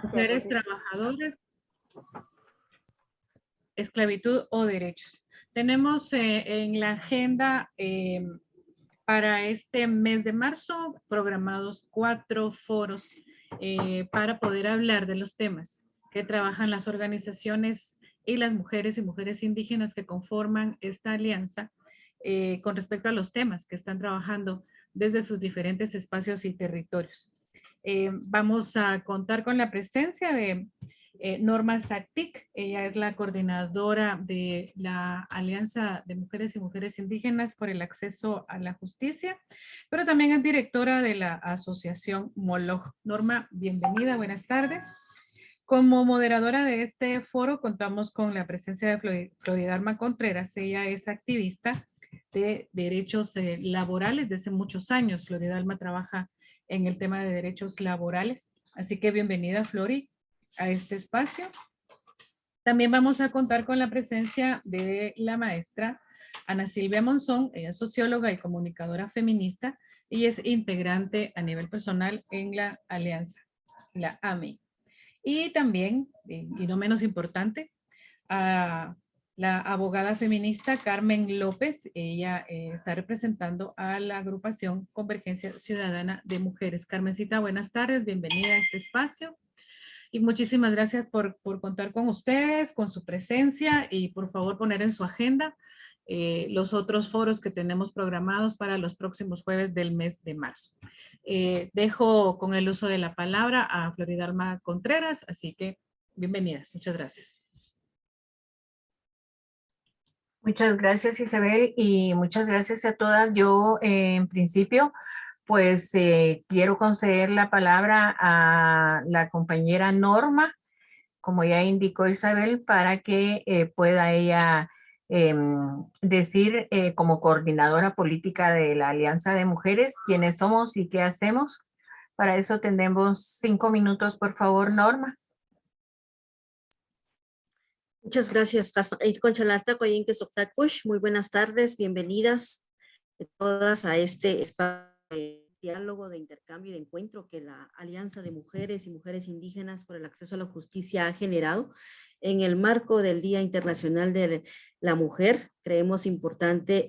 mujeres trabajadoras, esclavitud o derechos. Tenemos en la agenda para este mes de marzo programados 4 foros para poder hablar de los temas que trabajan las organizaciones y las mujeres y mujeres indígenas que conforman esta alianza con respecto a los temas que están trabajando desde sus diferentes espacios y territorios. Vamos a contar con la presencia de Norma Sactic. Ella es la coordinadora de la Alianza de Mujeres y Mujeres Indígenas por el Acceso a la Justicia, pero también es directora de la Asociación Moloch. Norma, bienvenida, buenas tardes. Como moderadora de este foro contamos con la presencia de Floridalma Contreras. Ella es activista de derechos laborales desde hace muchos años. Floridalma trabaja en el tema de derechos laborales. Así que bienvenida, Flori, a este espacio. También vamos a contar con la presencia de la maestra Ana Silvia Monzón. Ella es socióloga y comunicadora feminista y es integrante a nivel personal en la alianza, la AMI. Y también, y no menos importante, a la abogada feminista Carmen López. Ella está representando a la agrupación Convergencia Ciudadana de Mujeres. Carmencita, buenas tardes, bienvenida a este espacio. Y muchísimas gracias por contar con ustedes, con su presencia y por favor poner en su agenda los otros foros que tenemos programados para los próximos jueves del mes de marzo. Dejo con el uso de la palabra a Floridalma Contreras, así que bienvenidas. Muchas gracias. Muchas gracias, Isabel, y muchas gracias a todas. Yo, en principio, pues quiero conceder la palabra a la compañera Norma, como ya indicó Isabel, para que pueda ella decir como coordinadora política de la Alianza de Mujeres quiénes somos y qué hacemos. Para eso tendremos 5 minutos, por favor, Norma. Muchas gracias. Muy buenas tardes, bienvenidas todas a este espacio de diálogo, de intercambio y de encuentro que la Alianza de Mujeres y Mujeres Indígenas por el Acceso a la Justicia ha generado en el marco del Día Internacional de la Mujer. Creemos importante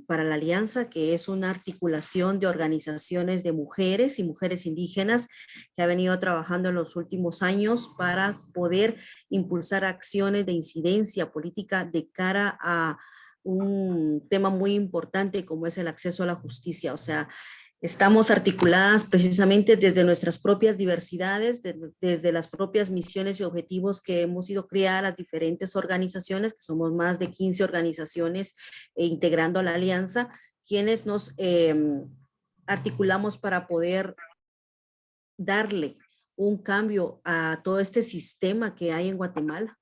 para la Alianza, que es una articulación de organizaciones de mujeres y mujeres indígenas que ha venido trabajando en los últimos años para poder impulsar acciones de incidencia política de cara a un tema muy importante como es el acceso a la justicia. O sea, estamos articuladas precisamente desde nuestras propias diversidades, desde las propias misiones y objetivos que hemos ido crear las diferentes organizaciones, que somos más de 15 organizaciones integrando a la alianza, quienes nos articulamos para poder darle un cambio a todo este sistema que hay en Guatemala.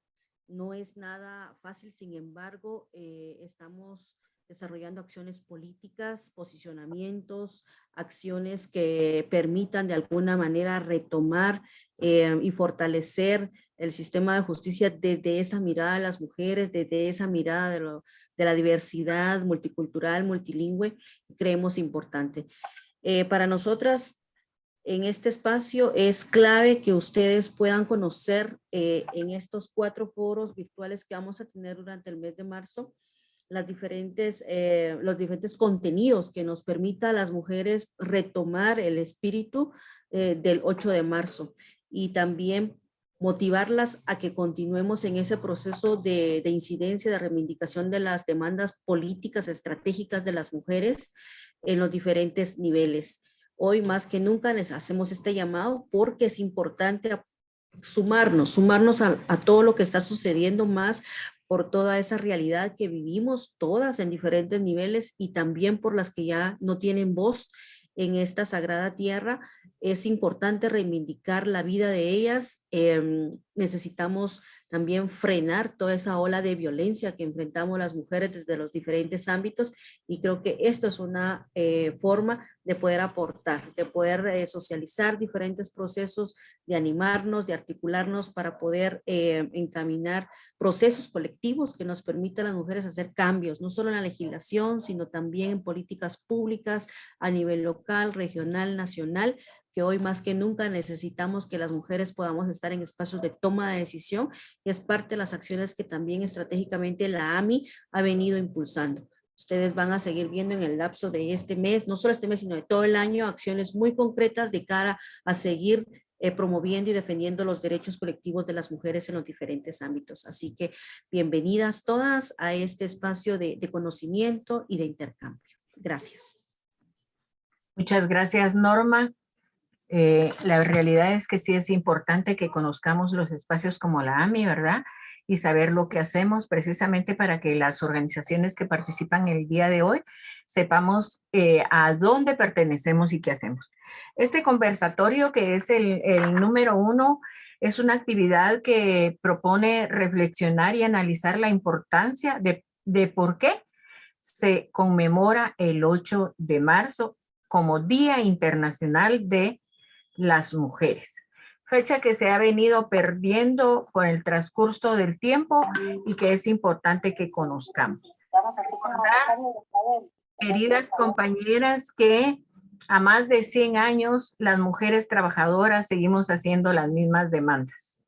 No es nada fácil, sin embargo, estamos desarrollando acciones políticas, posicionamientos, acciones que permitan de alguna manera retomar y fortalecer el sistema de justicia desde esa mirada de las mujeres, desde esa mirada de la diversidad multicultural, multilingüe, creemos importante. Para nosotras, en este espacio es clave que ustedes puedan conocer en estos 4 foros virtuales que vamos a tener durante el mes de marzo, los diferentes contenidos que nos permita a las mujeres retomar el espíritu del 8 de marzo y también motivarlas a que continuemos en ese proceso de incidencia, de reivindicación de las demandas políticas estratégicas de las mujeres en los diferentes niveles. Hoy más que nunca les hacemos este llamado porque es importante sumarnos a todo lo que está sucediendo, más por toda esa realidad que vivimos todas en diferentes niveles y también por las que ya no tienen voz en esta sagrada tierra. Es importante reivindicar la vida de ellas, necesitamos también frenar toda esa ola de violencia que enfrentamos las mujeres desde los diferentes ámbitos, y creo que esto es una forma de poder aportar, de poder socializar diferentes procesos, de animarnos, de articularnos para poder encaminar procesos colectivos que nos permitan a las mujeres hacer cambios, no solo en la legislación, sino también en políticas públicas a nivel local, regional, nacional, que hoy más que nunca necesitamos que las mujeres podamos estar en espacios de toma de decisión, y es parte de las acciones que también estratégicamente la AMI ha venido impulsando. Ustedes van a seguir viendo en el lapso de este mes, no solo este mes, sino de todo el año, acciones muy concretas de cara a seguir promoviendo y defendiendo los derechos colectivos de las mujeres en los diferentes ámbitos. Así que bienvenidas todas a este espacio de conocimiento y de intercambio. Gracias. Muchas gracias, Norma. La realidad es que sí es importante que conozcamos los espacios como la AMI, ¿verdad? Y saber lo que hacemos precisamente para que las organizaciones que participan el día de hoy sepamos a dónde pertenecemos y qué hacemos. Este conversatorio, que es el número 1, es una actividad que propone reflexionar y analizar la importancia de por qué se conmemora el 8 de marzo como Día Internacional de las Mujeres. Fecha que se ha venido perdiendo con el transcurso del tiempo y que es importante que conozcamos. Queridas compañeras, que a más de 100 años las mujeres trabajadoras seguimos haciendo las mismas demandas.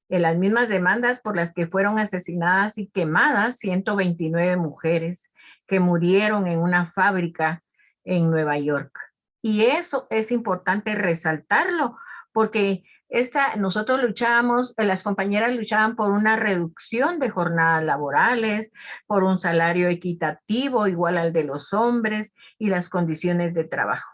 Las mismas demandas por las que fueron asesinadas y quemadas 129 mujeres que murieron en una fábrica en Nueva York. Y eso es importante resaltarlo, porque nosotros luchábamos, las compañeras luchaban por una reducción de jornadas laborales, por un salario equitativo igual al de los hombres y las condiciones de trabajo.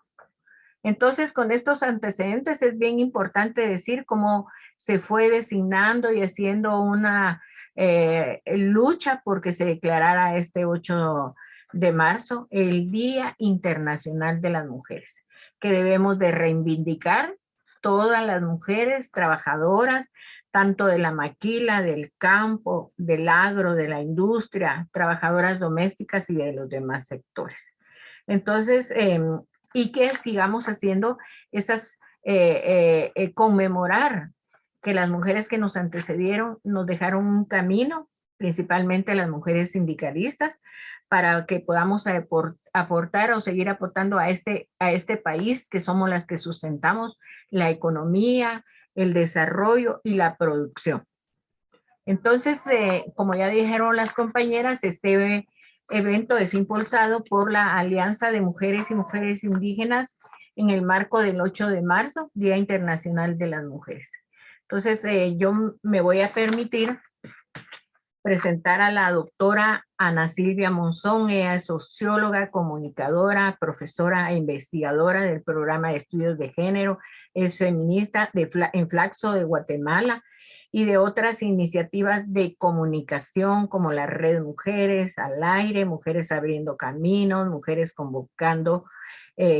Entonces, con estos antecedentes es bien importante decir cómo se fue designando y haciendo una lucha porque se declarara este 8 de marzo el Día Internacional de las Mujeres, que debemos de reivindicar todas las mujeres trabajadoras, tanto de la maquila, del campo, del agro, de la industria, trabajadoras domésticas y de los demás sectores. Entonces, y que sigamos haciendo esas, conmemorar que las mujeres que nos antecedieron nos dejaron un camino, principalmente las mujeres sindicalistas, para que podamos aportar o seguir aportando a este país, que somos las que sustentamos la economía, el desarrollo y la producción. Entonces, como ya dijeron las compañeras, este evento es impulsado por la Alianza de Mujeres y Mujeres Indígenas en el marco del 8 de marzo, Día Internacional de las Mujeres. Entonces, yo me voy a permitir presentar a la doctora Ana Silvia Monzón. Ella es socióloga, comunicadora, profesora e investigadora del programa de estudios de género, es feminista en Flaxo de Guatemala y de otras iniciativas de comunicación como la Red Mujeres al Aire, Mujeres Abriendo Caminos, Mujeres Convocando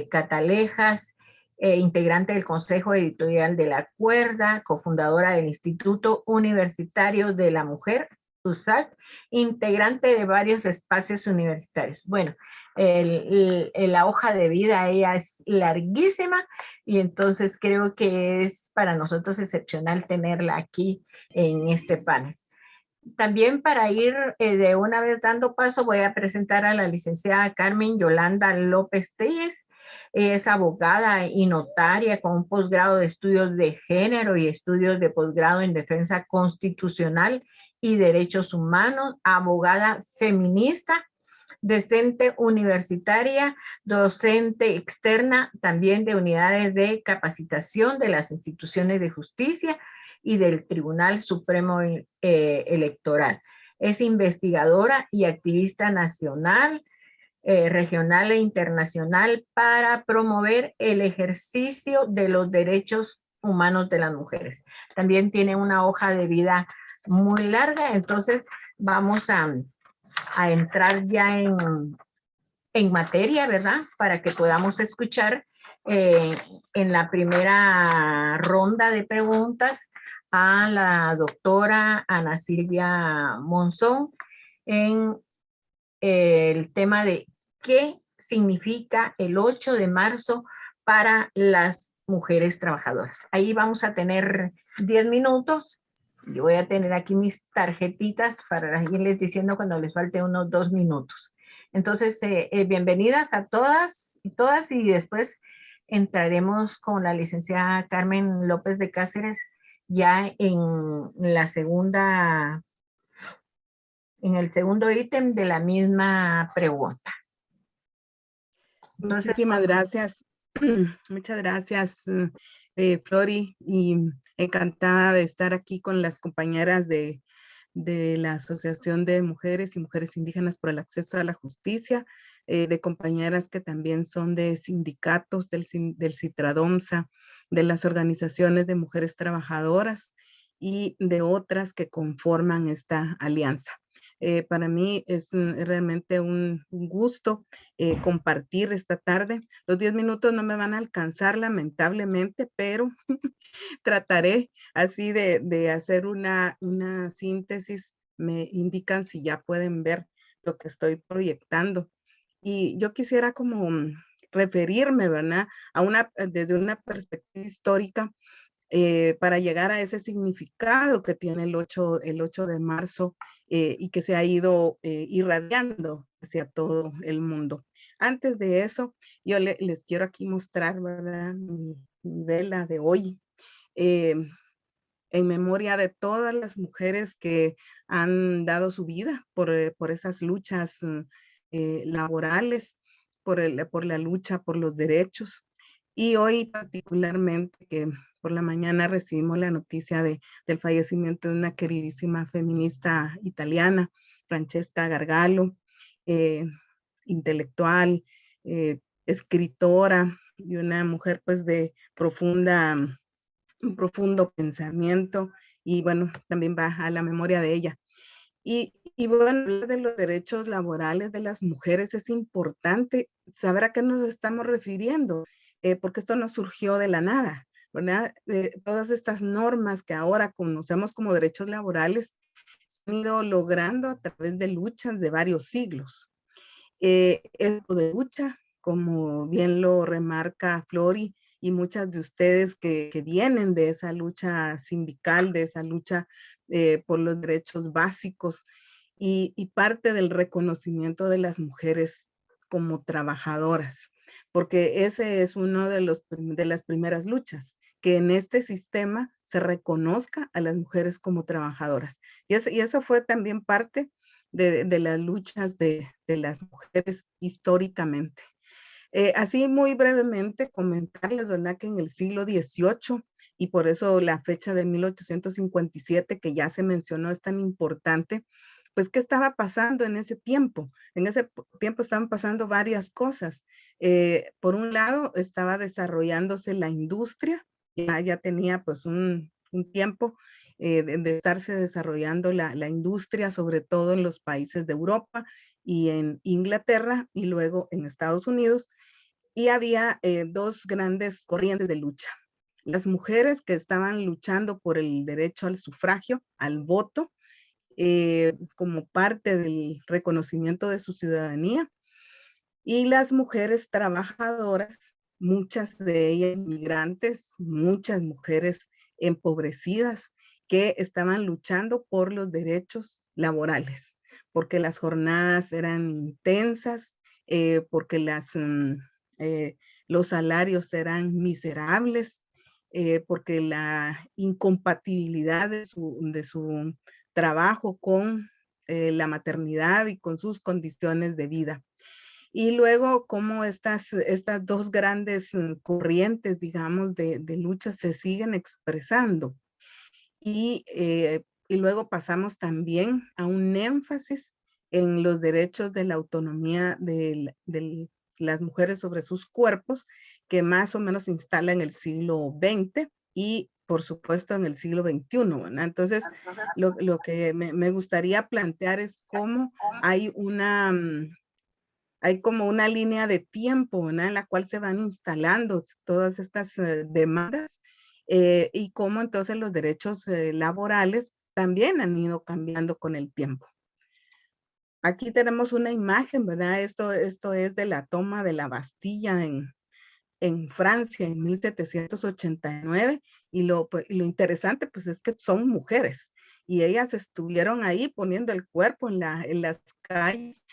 Catalejas, integrante del Consejo Editorial de La Cuerda, cofundadora del Instituto Universitario de la Mujer, USAC, integrante de varios espacios universitarios. Bueno, la hoja de vida ella es larguísima y entonces creo que es para nosotros excepcional tenerla aquí en este panel. También, para ir de una vez dando paso, voy a presentar a la licenciada Carmen Yolanda López Telles. Es abogada y notaria con un posgrado de estudios de género y estudios de posgrado en defensa constitucional y derechos humanos, abogada feminista, docente universitaria, docente externa también de unidades de capacitación de las instituciones de justicia y del Tribunal Supremo Electoral. Es investigadora y activista nacional, regional e internacional para promover el ejercicio de los derechos humanos de las mujeres. También tiene una hoja de vida muy larga, entonces vamos a entrar ya en materia, ¿verdad? Para que podamos escuchar en la primera ronda de preguntas a la doctora Ana Silvia Monzón en el tema de qué significa el 8 de marzo para las mujeres trabajadoras. Ahí vamos a tener 10 minutos. Yo voy a tener aquí mis tarjetitas para irles diciendo cuando les falte unos 2 minutos. Entonces, bienvenidas a todas y después entraremos con la licenciada Carmen López de Cáceres ya en la segunda, en el segundo ítem de la misma pregunta. Entonces, muchísimas gracias. Muchas gracias, Flori, y encantada de estar aquí con las compañeras de la Asociación de Mujeres y Mujeres Indígenas por el Acceso a la Justicia, de compañeras que también son de sindicatos del CITRADOMSA, de las organizaciones de mujeres trabajadoras y de otras que conforman esta alianza. Para mí es realmente un gusto compartir esta tarde. Los 10 minutos no me van a alcanzar lamentablemente, pero trataré así de hacer una síntesis. Me indican si ya pueden ver lo que estoy proyectando. Y yo quisiera como referirme, ¿verdad? Desde una perspectiva histórica para llegar a ese significado que tiene el 8 de marzo y que se ha ido irradiando hacia todo el mundo. Antes de eso, yo les quiero aquí mostrar, ¿verdad? Mi vela de hoy, en memoria de todas las mujeres que han dado su vida por esas luchas laborales, por la lucha por los derechos. Y hoy particularmente que por la mañana recibimos la noticia del fallecimiento de una queridísima feminista italiana, Francesca Gargallo, intelectual, escritora y una mujer pues de un profundo pensamiento, y bueno, también va a la memoria de ella. Y bueno, hablar de los derechos laborales de las mujeres es importante saber a qué nos estamos refiriendo, porque esto no surgió de la nada, ¿verdad? Todas estas normas que ahora conocemos como derechos laborales se han ido logrando a través de luchas de varios siglos. Esto de lucha, como bien lo remarca Flori y muchas de ustedes que vienen de esa lucha sindical, de esa lucha por los derechos básicos y parte del reconocimiento de las mujeres como trabajadoras, porque ese es uno de las primeras luchas, que en este sistema se reconozca a las mujeres como trabajadoras. Y eso fue también parte de las luchas de las mujeres históricamente. Así muy brevemente comentarles, ¿verdad? Que en el siglo XVIII, y por eso la fecha de 1857 que ya se mencionó es tan importante, pues ¿qué estaba pasando en ese tiempo? En ese tiempo estaban pasando varias cosas. Por un lado, estaba desarrollándose la industria, ya tenía pues un tiempo de estarse desarrollando la industria, sobre todo en los países de Europa y en Inglaterra y luego en Estados Unidos. Y había dos grandes corrientes de lucha. Las mujeres que estaban luchando por el derecho al sufragio, al voto, como parte del reconocimiento de su ciudadanía, y las mujeres trabajadoras, muchas de ellas migrantes, muchas mujeres empobrecidas que estaban luchando por los derechos laborales, porque las jornadas eran intensas, porque los salarios eran miserables, porque la incompatibilidad de su trabajo con la maternidad y con sus condiciones de vida. Y luego cómo estas dos grandes corrientes, digamos, de lucha se siguen expresando. Y luego pasamos también a un énfasis en los derechos de la autonomía de las mujeres sobre sus cuerpos, que más o menos se instala en el siglo XX y por supuesto en el siglo XXI, ¿verdad? Entonces, lo que me gustaría plantear es cómo hay hay como una línea de tiempo, ¿verdad? En la cual se van instalando todas estas demandas y cómo entonces los derechos laborales también han ido cambiando con el tiempo. Aquí tenemos una imagen, ¿verdad? Esto es de la toma de la Bastilla en Francia en 1789 y lo interesante pues es que son mujeres y ellas estuvieron ahí poniendo el cuerpo en las calles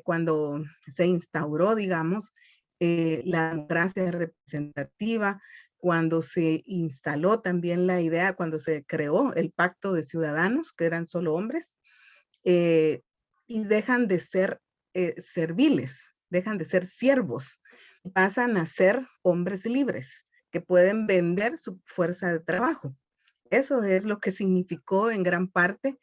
cuando se instauró, digamos, la democracia representativa, cuando se instaló también la idea, cuando se creó el pacto de ciudadanos, que eran solo hombres, eh, y dejan de ser serviles, dejan de ser siervos, pasan a ser hombres libres que pueden vender su fuerza de trabajo. Eso es lo que significó en gran parte,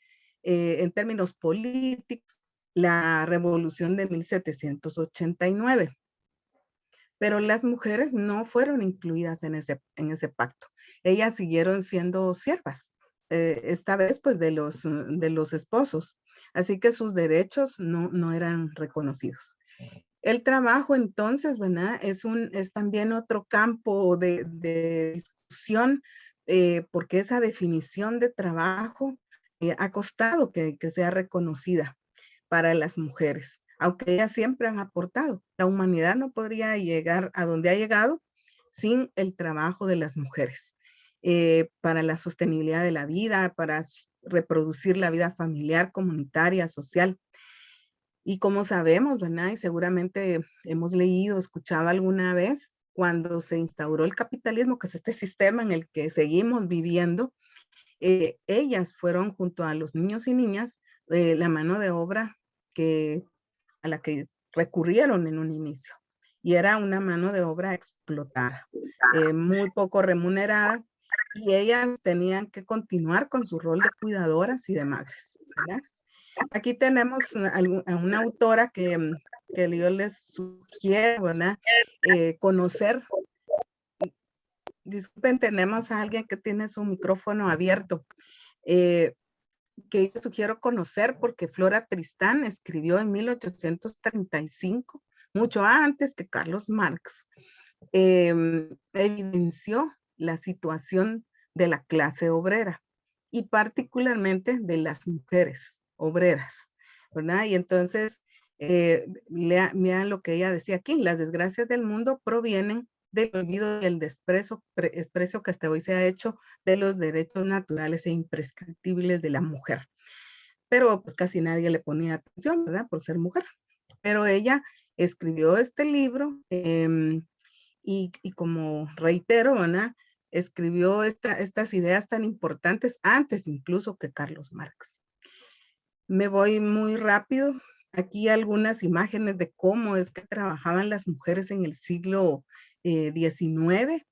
en términos políticos, la revolución de 1789. Pero las mujeres no fueron incluidas en ese pacto. Ellas siguieron siendo siervas, esta vez pues de los esposos. Así que sus derechos no eran reconocidos. El trabajo entonces, ¿verdad? Es también otro campo de discusión porque esa definición de trabajo ha costado que sea reconocida para las mujeres, aunque ellas siempre han aportado. La humanidad no podría llegar a donde ha llegado sin el trabajo de las mujeres para la sostenibilidad de la vida, para reproducir la vida familiar, comunitaria, social. Y como sabemos, ¿verdad? Y seguramente hemos leído, escuchado alguna vez, cuando se instauró el capitalismo, que es este sistema en el que seguimos viviendo, ellas fueron junto a los niños y niñas la mano de obra a la que recurrieron en un inicio. Y era una mano de obra explotada, muy poco remunerada, y ellas tenían que continuar con su rol de cuidadoras y de madres, ¿verdad? Aquí tenemos a una autora que yo les sugiero, ¿verdad? Conocer. Disculpen, tenemos a alguien que tiene su micrófono abierto. Que yo sugiero conocer porque Flora Tristán escribió en 1835, mucho antes que Carlos Marx, evidenció la situación de la clase obrera y particularmente de las mujeres obreras, ¿verdad? Y entonces, vean lo que ella decía aquí, las desgracias del mundo provienen del olvido y el desprecio que hasta hoy se ha hecho de los derechos naturales e imprescriptibles de la mujer. Pero pues casi nadie le ponía atención, ¿verdad? Por ser mujer. Pero ella escribió este libro y como reitero, ¿verdad? Escribió estas ideas tan importantes antes incluso que Carlos Marx. Me voy muy rápido. Aquí algunas imágenes de cómo es que trabajaban las mujeres en el siglo XIX.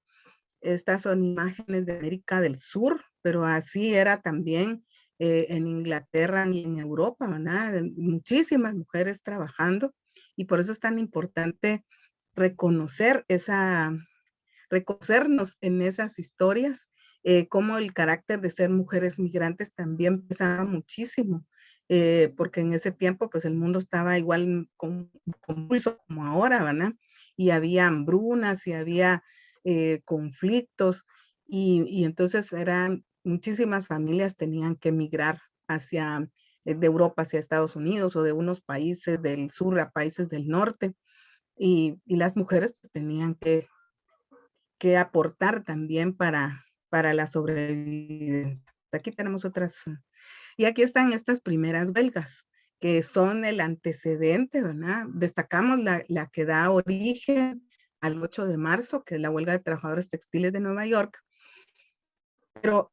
Estas son imágenes de América del Sur, pero así era también en Inglaterra y en Europa, ¿verdad? Muchísimas mujeres trabajando y por eso es tan importante reconocernos en esas historias, como el carácter de ser mujeres migrantes también pesaba muchísimo, porque en ese tiempo pues el mundo estaba igual convulso como ahora, ¿verdad? Y había hambrunas y había conflictos y entonces muchísimas familias tenían que emigrar de Europa hacia Estados Unidos o de unos países del sur a países del norte y las mujeres pues, tenían que aportar también para la sobrevivencia. Aquí tenemos otras, y aquí están estas primeras huelgas, que son el antecedente, ¿verdad? Destacamos la que da origen al 8 de marzo, que es la huelga de trabajadores textiles de Nueva York, pero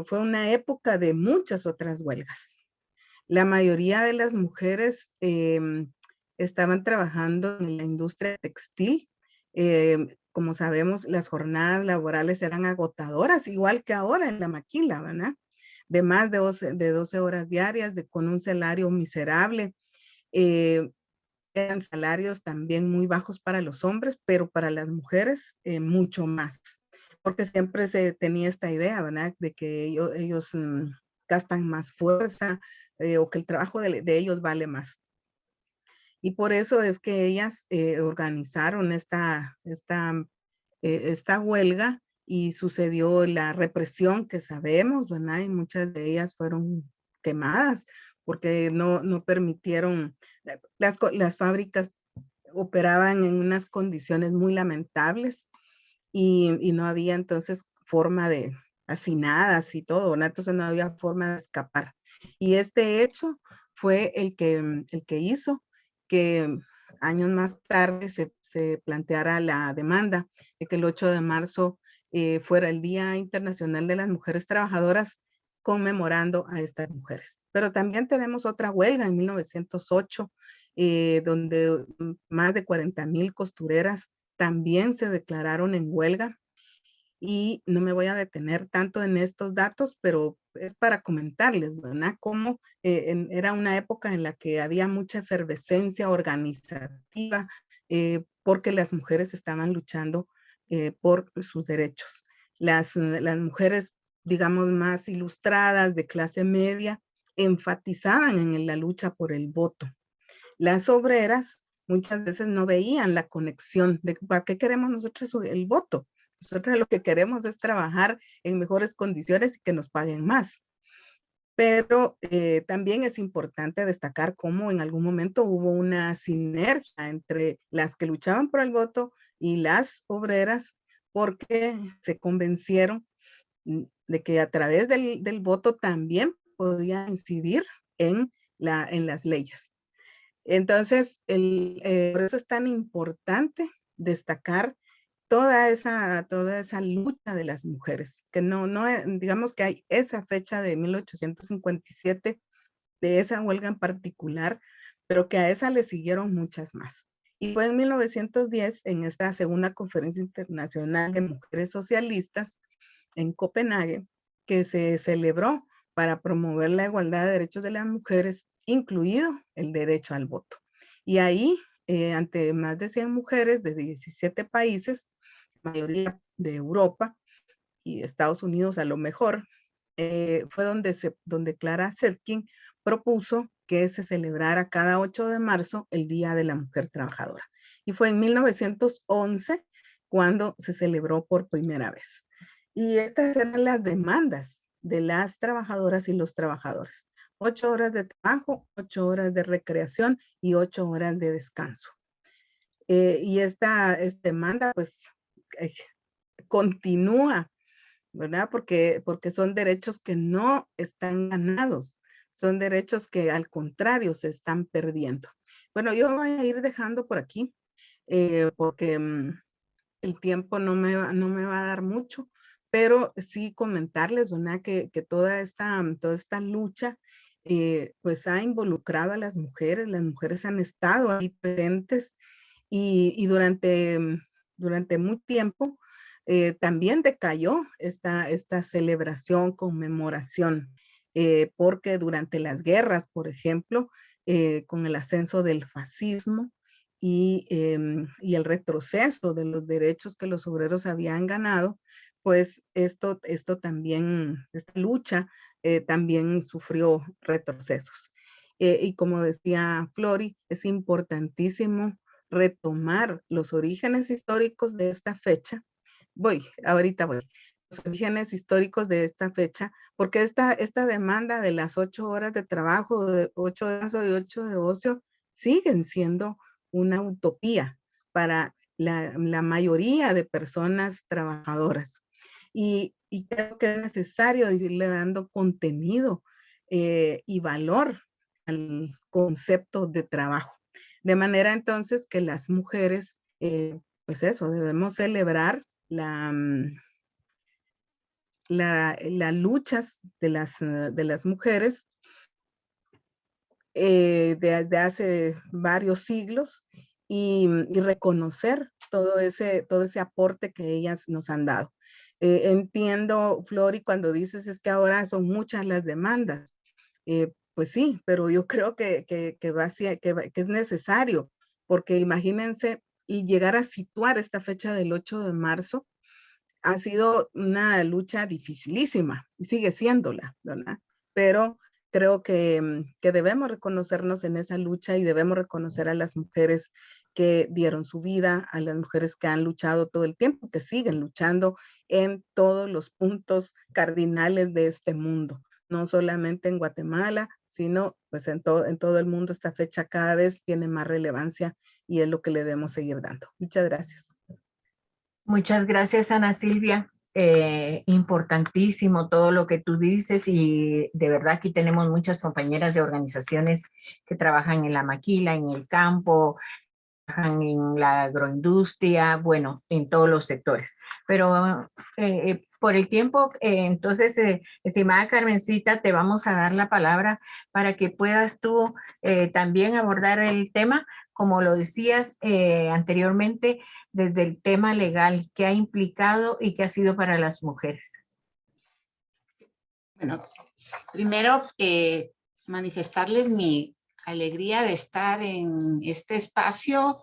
fue una época de muchas otras huelgas. La mayoría de las mujeres estaban trabajando en la industria textil. Como sabemos, las jornadas laborales eran agotadoras, igual que ahora en la maquila, ¿verdad? De más de 12 horas diarias, con un salario miserable. Eran salarios también muy bajos para los hombres, pero para las mujeres mucho más. Porque siempre se tenía esta idea, ¿verdad? De que ellos gastan más fuerza o que el trabajo de ellos vale más. Y por eso es que ellas organizaron esta huelga y sucedió la represión que sabemos, ¿verdad? Y muchas de ellas fueron quemadas porque no permitieron, las fábricas operaban en unas condiciones muy lamentables y no había entonces forma de hacinadas y todo, ¿verdad? Entonces no había forma de escapar. Y este hecho fue el que hizo que años más tarde se planteara la demanda de que el 8 de marzo fuera el Día Internacional de las Mujeres Trabajadoras, conmemorando a estas mujeres. Pero también tenemos otra huelga en 1908, donde más de 40,000 costureras también se declararon en huelga. Y no me voy a detener tanto en estos datos, pero es para comentarles, ¿verdad? Cómo era una época en la que había mucha efervescencia organizativa, porque las mujeres estaban luchando por sus derechos. Las mujeres, digamos, más ilustradas, de clase media, enfatizaban en la lucha por el voto. Las obreras muchas veces no veían la conexión de para qué queremos nosotros el voto. Nosotros lo que queremos es trabajar en mejores condiciones y que nos paguen más. Pero también es importante destacar cómo en algún momento hubo una sinergia entre las que luchaban por el voto y las obreras, porque se convencieron de que a través del voto también podía incidir en las leyes. Entonces, por eso es tan importante destacar toda esa lucha de las mujeres, que digamos que hay esa fecha de 1857, de esa huelga en particular, pero que a esa le siguieron muchas más. Y fue en 1910, en esta segunda conferencia internacional de mujeres socialistas en Copenhague, que se celebró para promover la igualdad de derechos de las mujeres, incluido el derecho al voto. Y ahí, ante más de 100 mujeres de 17 países, mayoría de Europa y Estados Unidos a lo mejor, fue donde Clara Zetkin propuso que se celebrara cada 8 de marzo el Día de la Mujer Trabajadora. Y fue en 1911 cuando se celebró por primera vez. Y estas eran las demandas de las trabajadoras y los trabajadores. 8 horas de trabajo, 8 horas de recreación y 8 horas de descanso. Y esta demanda pues continúa, ¿verdad? Porque son derechos que no están ganados, son derechos que al contrario se están perdiendo. Bueno, yo voy a ir dejando por aquí porque el tiempo no me va a dar mucho, pero sí comentarles, ¿verdad? Que toda esta lucha pues ha involucrado a las mujeres han estado ahí presentes y durante mucho tiempo también decayó esta celebración, conmemoración, porque durante las guerras, por ejemplo, con el ascenso del fascismo y el retroceso de los derechos que los obreros habían ganado, pues esto también, esta lucha también sufrió retrocesos. Y como decía Flori, es importantísimo retomar los orígenes históricos de esta fecha. Ahorita voy. Los orígenes históricos de esta fecha, porque esta demanda de las 8 horas de trabajo, de 8 de descanso y 8 de ocio, siguen siendo una utopía para la mayoría de personas trabajadoras. Y creo que es necesario irle dando contenido y valor al concepto de trabajo. De manera entonces que las mujeres, pues eso, debemos celebrar las luchas de las mujeres desde hace varios siglos y reconocer todo ese aporte que ellas nos han dado. Entiendo, Flori, cuando dices es que ahora son muchas las demandas. Pues sí, pero yo creo que es necesario, porque imagínense y llegar a situar esta fecha del 8 de marzo ha sido una lucha dificilísima y sigue siéndola, ¿verdad? Pero creo que debemos reconocernos en esa lucha y debemos reconocer a las mujeres que dieron su vida, a las mujeres que han luchado todo el tiempo, que siguen luchando en todos los puntos cardinales de este mundo, no solamente en Guatemala, sino pues en todo el mundo. Esta fecha cada vez tiene más relevancia y es lo que le debemos seguir dando. Muchas gracias. Muchas gracias, Ana Silvia. Importantísimo todo lo que tú dices, y de verdad aquí tenemos muchas compañeras de organizaciones que trabajan en la maquila, en el campo, trabajan en la agroindustria, bueno, en todos los sectores. Pero por el tiempo, entonces, estimada Carmencita, te vamos a dar la palabra para que puedas tú también abordar el tema, como lo decías anteriormente, desde el tema legal, qué ha implicado y qué ha sido para las mujeres. Bueno, primero manifestarles mi alegría de estar en este espacio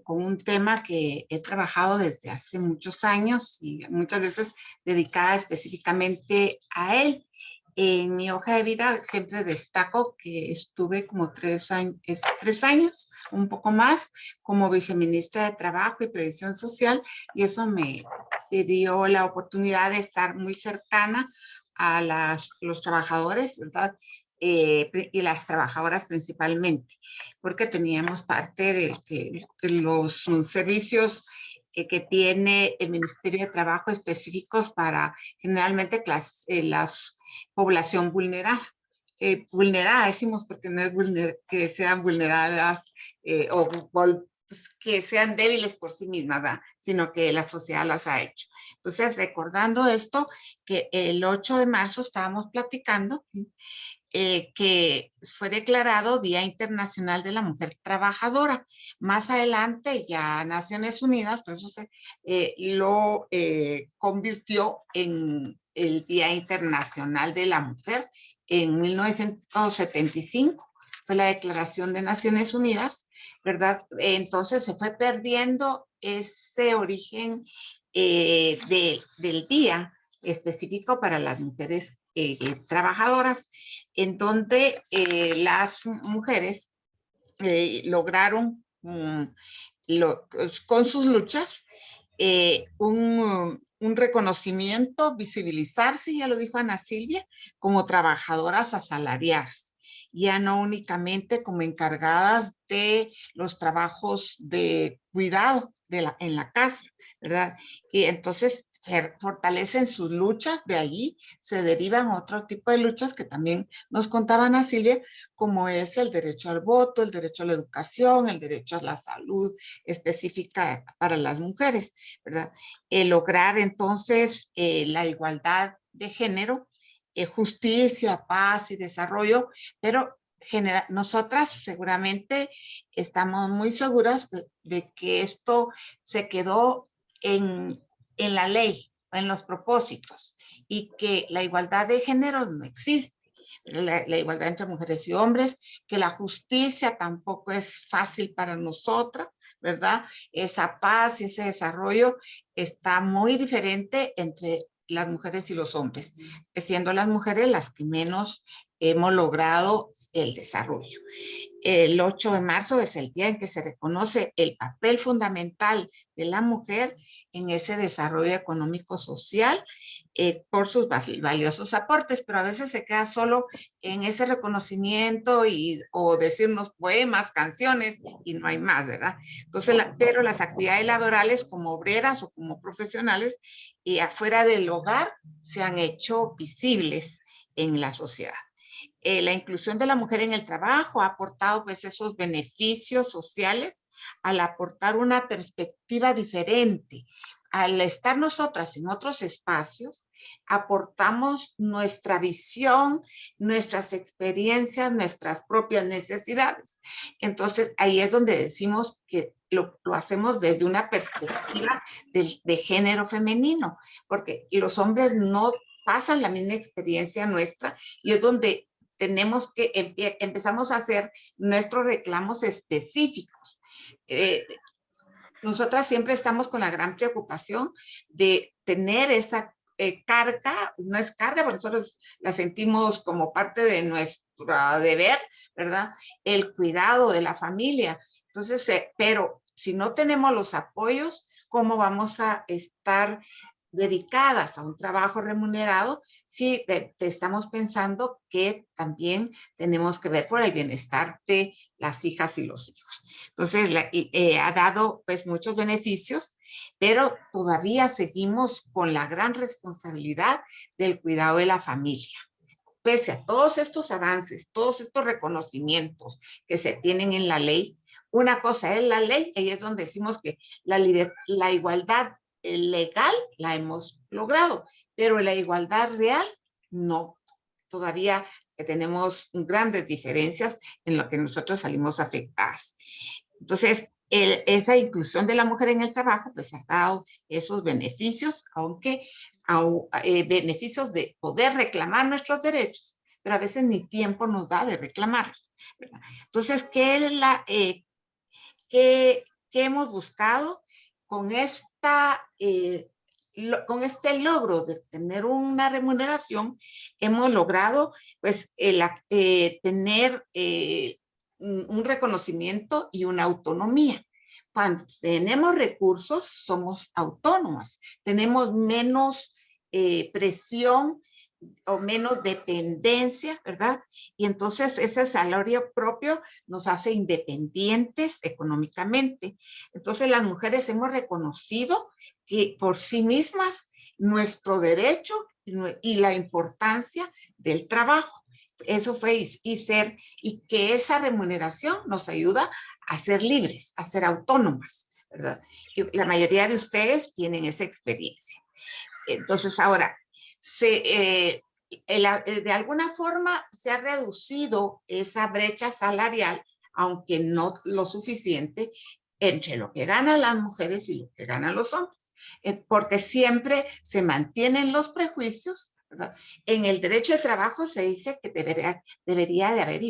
con un tema que he trabajado desde hace muchos años y muchas veces dedicada específicamente a él. En mi hoja de vida siempre destaco que estuve como 3 años, un poco más, como viceministra de Trabajo y Previsión Social, y eso me dio la oportunidad de estar muy cercana a los trabajadores, ¿verdad? Y las trabajadoras principalmente, porque teníamos parte de los servicios que tiene el Ministerio de Trabajo específicos para generalmente las población vulnerada. Vulnerada decimos porque no es que sean vulneradas pues, que sean débiles por sí mismas, ¿verdad? Sino que la sociedad las ha hecho. Entonces, recordando esto, que el 8 de marzo estábamos platicando que fue declarado Día Internacional de la Mujer Trabajadora. Más adelante ya Naciones Unidas, por eso lo convirtió en el Día Internacional de la Mujer en 1975. Fue la Declaración de Naciones Unidas, ¿verdad? Entonces se fue perdiendo ese origen del día específico para las mujeres trabajadoras, en donde las mujeres lograron con sus luchas un reconocimiento, visibilizarse, ya lo dijo Ana Silvia, como trabajadoras asalariadas, ya no únicamente como encargadas de los trabajos de cuidado en la casa, ¿verdad? Y entonces fortalecen sus luchas, de ahí se derivan otro tipo de luchas que también nos contaban a Silvia, como es el derecho al voto, el derecho a la educación, el derecho a la salud específica para las mujeres, ¿verdad? Lograr entonces la igualdad de género, justicia, paz y desarrollo, pero nosotras seguramente estamos muy seguras de que esto se quedó en la ley, en los propósitos, y que la igualdad de género no existe. La igualdad entre mujeres y hombres, que la justicia tampoco es fácil para nosotras, ¿verdad? Esa paz y ese desarrollo está muy diferente entre las mujeres y los hombres, siendo las mujeres las que menos hemos logrado el desarrollo. El 8 de marzo es el día en que se reconoce el papel fundamental de la mujer en ese desarrollo económico-social por sus valiosos aportes, pero a veces se queda solo en ese reconocimiento o decirnos poemas, canciones y no hay más, ¿verdad? Entonces, pero las actividades laborales como obreras o como profesionales y afuera del hogar se han hecho visibles en la sociedad. La inclusión de la mujer en el trabajo ha aportado pues esos beneficios sociales al aportar una perspectiva diferente. Al estar nosotras en otros espacios, aportamos nuestra visión, nuestras experiencias, nuestras propias necesidades. Entonces, ahí es donde decimos que lo hacemos desde una perspectiva de género femenino, porque los hombres no pasan la misma experiencia nuestra y es donde tenemos que empezamos a hacer nuestros reclamos específicos. Nosotras siempre estamos con la gran preocupación de tener esa carga, no es carga, porque nosotros la sentimos como parte de nuestro deber, ¿verdad? El cuidado de la familia. Entonces, pero si no tenemos los apoyos, ¿cómo vamos a estar dedicadas a un trabajo remunerado si te estamos pensando que también tenemos que ver por el bienestar de las hijas y los hijos? Entonces, ha dado pues muchos beneficios, pero todavía seguimos con la gran responsabilidad del cuidado de la familia. Pese a todos estos avances, todos estos reconocimientos que se tienen en la ley, una cosa es la ley, y es donde decimos que la igualdad legal la hemos logrado, pero la igualdad real no. Todavía tenemos grandes diferencias en lo que nosotros salimos afectadas. Entonces, esa inclusión de la mujer en el trabajo pues ha dado esos beneficios, aunque beneficios de poder reclamar nuestros derechos, pero a veces ni tiempo nos da de reclamarlos, ¿verdad? Entonces, ¿qué hemos buscado con con este logro de tener una remuneración? Hemos logrado pues tener un reconocimiento y una autonomía. Cuando tenemos recursos, somos autónomas, tenemos menos presión o menos dependencia, ¿verdad? Y entonces ese salario propio nos hace independientes económicamente. Entonces las mujeres hemos reconocido que por sí mismas nuestro derecho y la importancia del trabajo. Eso fue y que esa remuneración nos ayuda a ser libres, a ser autónomas, ¿verdad? Y la mayoría de ustedes tienen esa experiencia. Entonces ahora, de alguna forma se ha reducido esa brecha salarial, aunque no lo suficiente, entre lo que ganan las mujeres y lo que ganan los hombres, porque siempre se mantienen los prejuicios, ¿verdad? En el derecho de trabajo se dice que debería de haber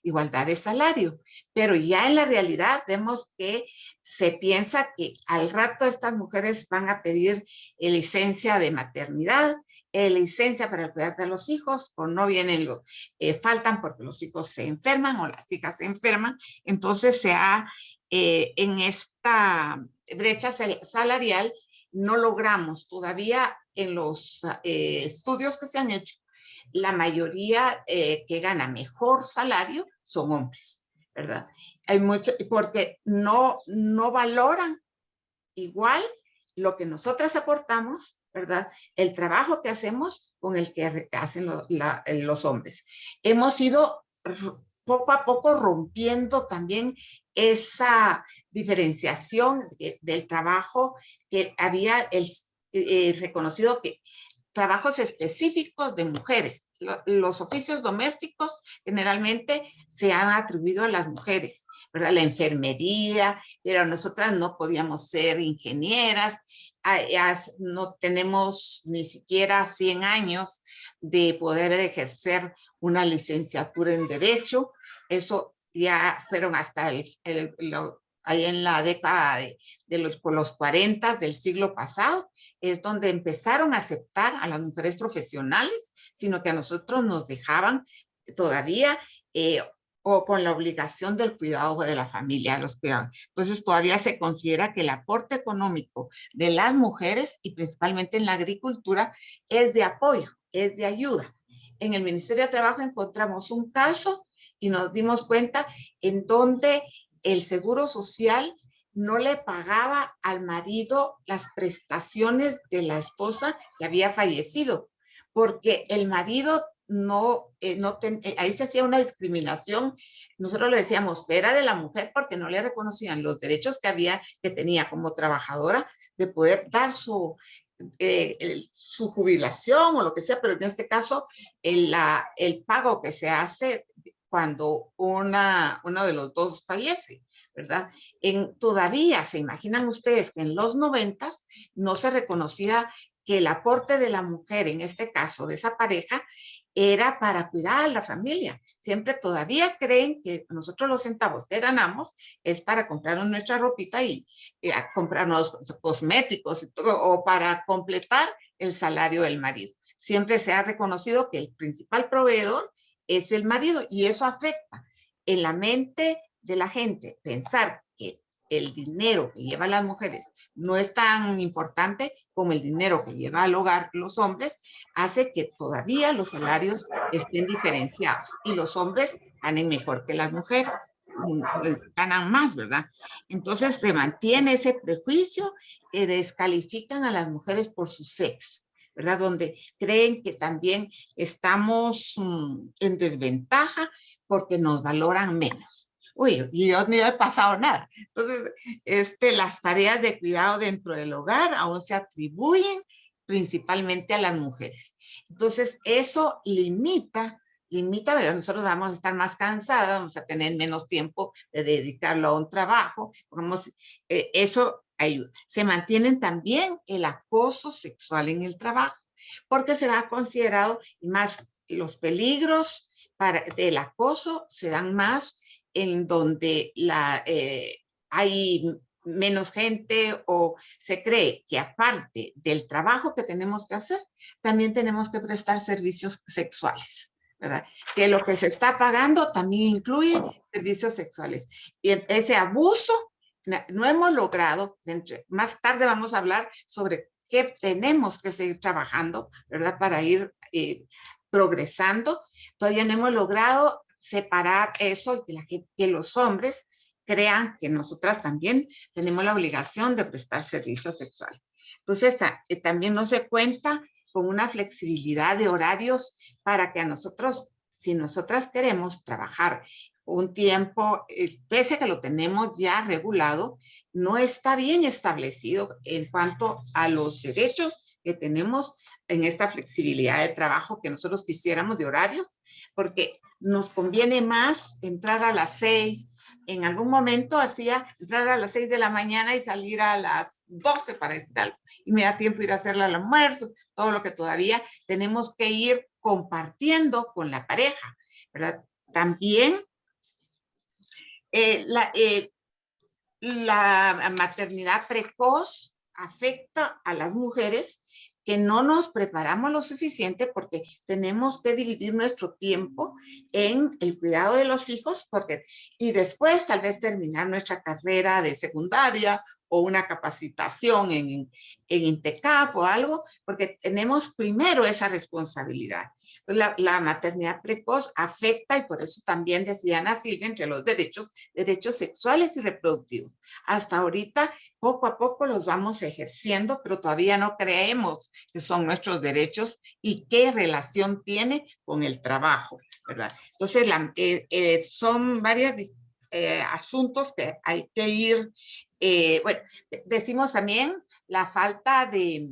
igualdad de salario, pero ya en la realidad vemos que se piensa que al rato estas mujeres van a pedir licencia de maternidad, licencia para el cuidado de los hijos, o no vienen, faltan porque los hijos se enferman o las hijas se enferman. Entonces en esta brecha salarial no logramos todavía en los estudios que se han hecho, la mayoría que gana mejor salario son hombres, ¿verdad? Hay mucho, porque no valoran igual lo que nosotras aportamos, ¿verdad? El trabajo que hacemos con el que hacen los hombres. Hemos ido poco a poco rompiendo también esa diferenciación del trabajo que había reconocido que trabajos específicos de mujeres. Los oficios domésticos generalmente se han atribuido a las mujeres, ¿verdad? La enfermería, pero nosotras no podíamos ser ingenieras, no tenemos ni siquiera 100 años de poder ejercer una licenciatura en Derecho. Eso ya fueron hasta ahí en la década de los 40 del siglo pasado, es donde empezaron a aceptar a las mujeres profesionales, sino que a nosotros nos dejaban todavía o con la obligación del cuidado de la familia, los cuidados. Entonces todavía se considera que el aporte económico de las mujeres, y principalmente en la agricultura, es de apoyo, es de ayuda. En el Ministerio de Trabajo encontramos un caso y nos dimos cuenta en donde el Seguro Social no le pagaba al marido las prestaciones de la esposa que había fallecido, porque el marido ahí se hacía una discriminación. Nosotros le decíamos que era de la mujer porque no le reconocían los derechos que tenía como trabajadora de poder dar su jubilación o lo que sea, pero en este caso el pago que se hace cuando uno de los dos fallece, ¿verdad? Todavía se imaginan ustedes que en los 90s no se reconocía que el aporte de la mujer, en este caso de esa pareja, era para cuidar a la familia. Siempre todavía creen que nosotros los centavos que ganamos es para comprarnos nuestra ropita y comprarnos cosméticos y todo, o para completar el salario del marido. Siempre se ha reconocido que el principal proveedor es el marido, y eso afecta en la mente de la gente pensar que el dinero que llevan las mujeres no es tan importante como el dinero que lleva al hogar los hombres, hace que todavía los salarios estén diferenciados y los hombres ganen mejor que las mujeres, ganan más, ¿verdad? Entonces se mantiene ese prejuicio que descalifican a las mujeres por su sexo, ¿verdad? Donde creen que también estamos en desventaja porque nos valoran menos. Uy, y yo ni he pasado nada. Entonces, las tareas de cuidado dentro del hogar aún se atribuyen principalmente a las mujeres. Entonces, eso limita, ¿verdad? Nosotros vamos a estar más cansadas, vamos a tener menos tiempo de dedicarlo a un trabajo. Eso ayuda. Se mantienen también el acoso sexual en el trabajo, porque se ha considerado más los peligros del acoso se dan más en donde hay menos gente o se cree que aparte del trabajo que tenemos que hacer, también tenemos que prestar servicios sexuales, ¿verdad? Que lo que se está pagando también incluye servicios sexuales. Y ese abuso no hemos logrado, más tarde vamos a hablar sobre qué tenemos que seguir trabajando, ¿verdad? Para ir progresando. Todavía no hemos logrado separar eso y que los hombres crean que nosotras también tenemos la obligación de prestar servicios sexuales. Entonces, también no se cuenta con una flexibilidad de horarios para que a nosotros, si nosotras queremos trabajar un tiempo, pese a que lo tenemos ya regulado, no está bien establecido en cuanto a los derechos que tenemos en esta flexibilidad de trabajo que nosotros quisiéramos de horarios, porque nos conviene más entrar a las 6. En algún momento hacía entrar a las 6 de la mañana y salir a las 12 para decir algo. Y me da tiempo ir a hacerle el almuerzo, todo lo que todavía tenemos que ir compartiendo con la pareja, ¿verdad? También la maternidad precoz afecta a las mujeres que no nos preparamos lo suficiente porque tenemos que dividir nuestro tiempo en el cuidado de los hijos y después tal vez terminar nuestra carrera de secundaria o una capacitación en INTECAP o algo, porque tenemos primero esa responsabilidad. La maternidad precoz afecta, y por eso también decía Ana Silvia, entre los derechos sexuales y reproductivos. Hasta ahorita, poco a poco los vamos ejerciendo, pero todavía no creemos que son nuestros derechos y qué relación tiene con el trabajo, ¿verdad? Entonces, son varios asuntos que hay que ir. Bueno, decimos también la falta pues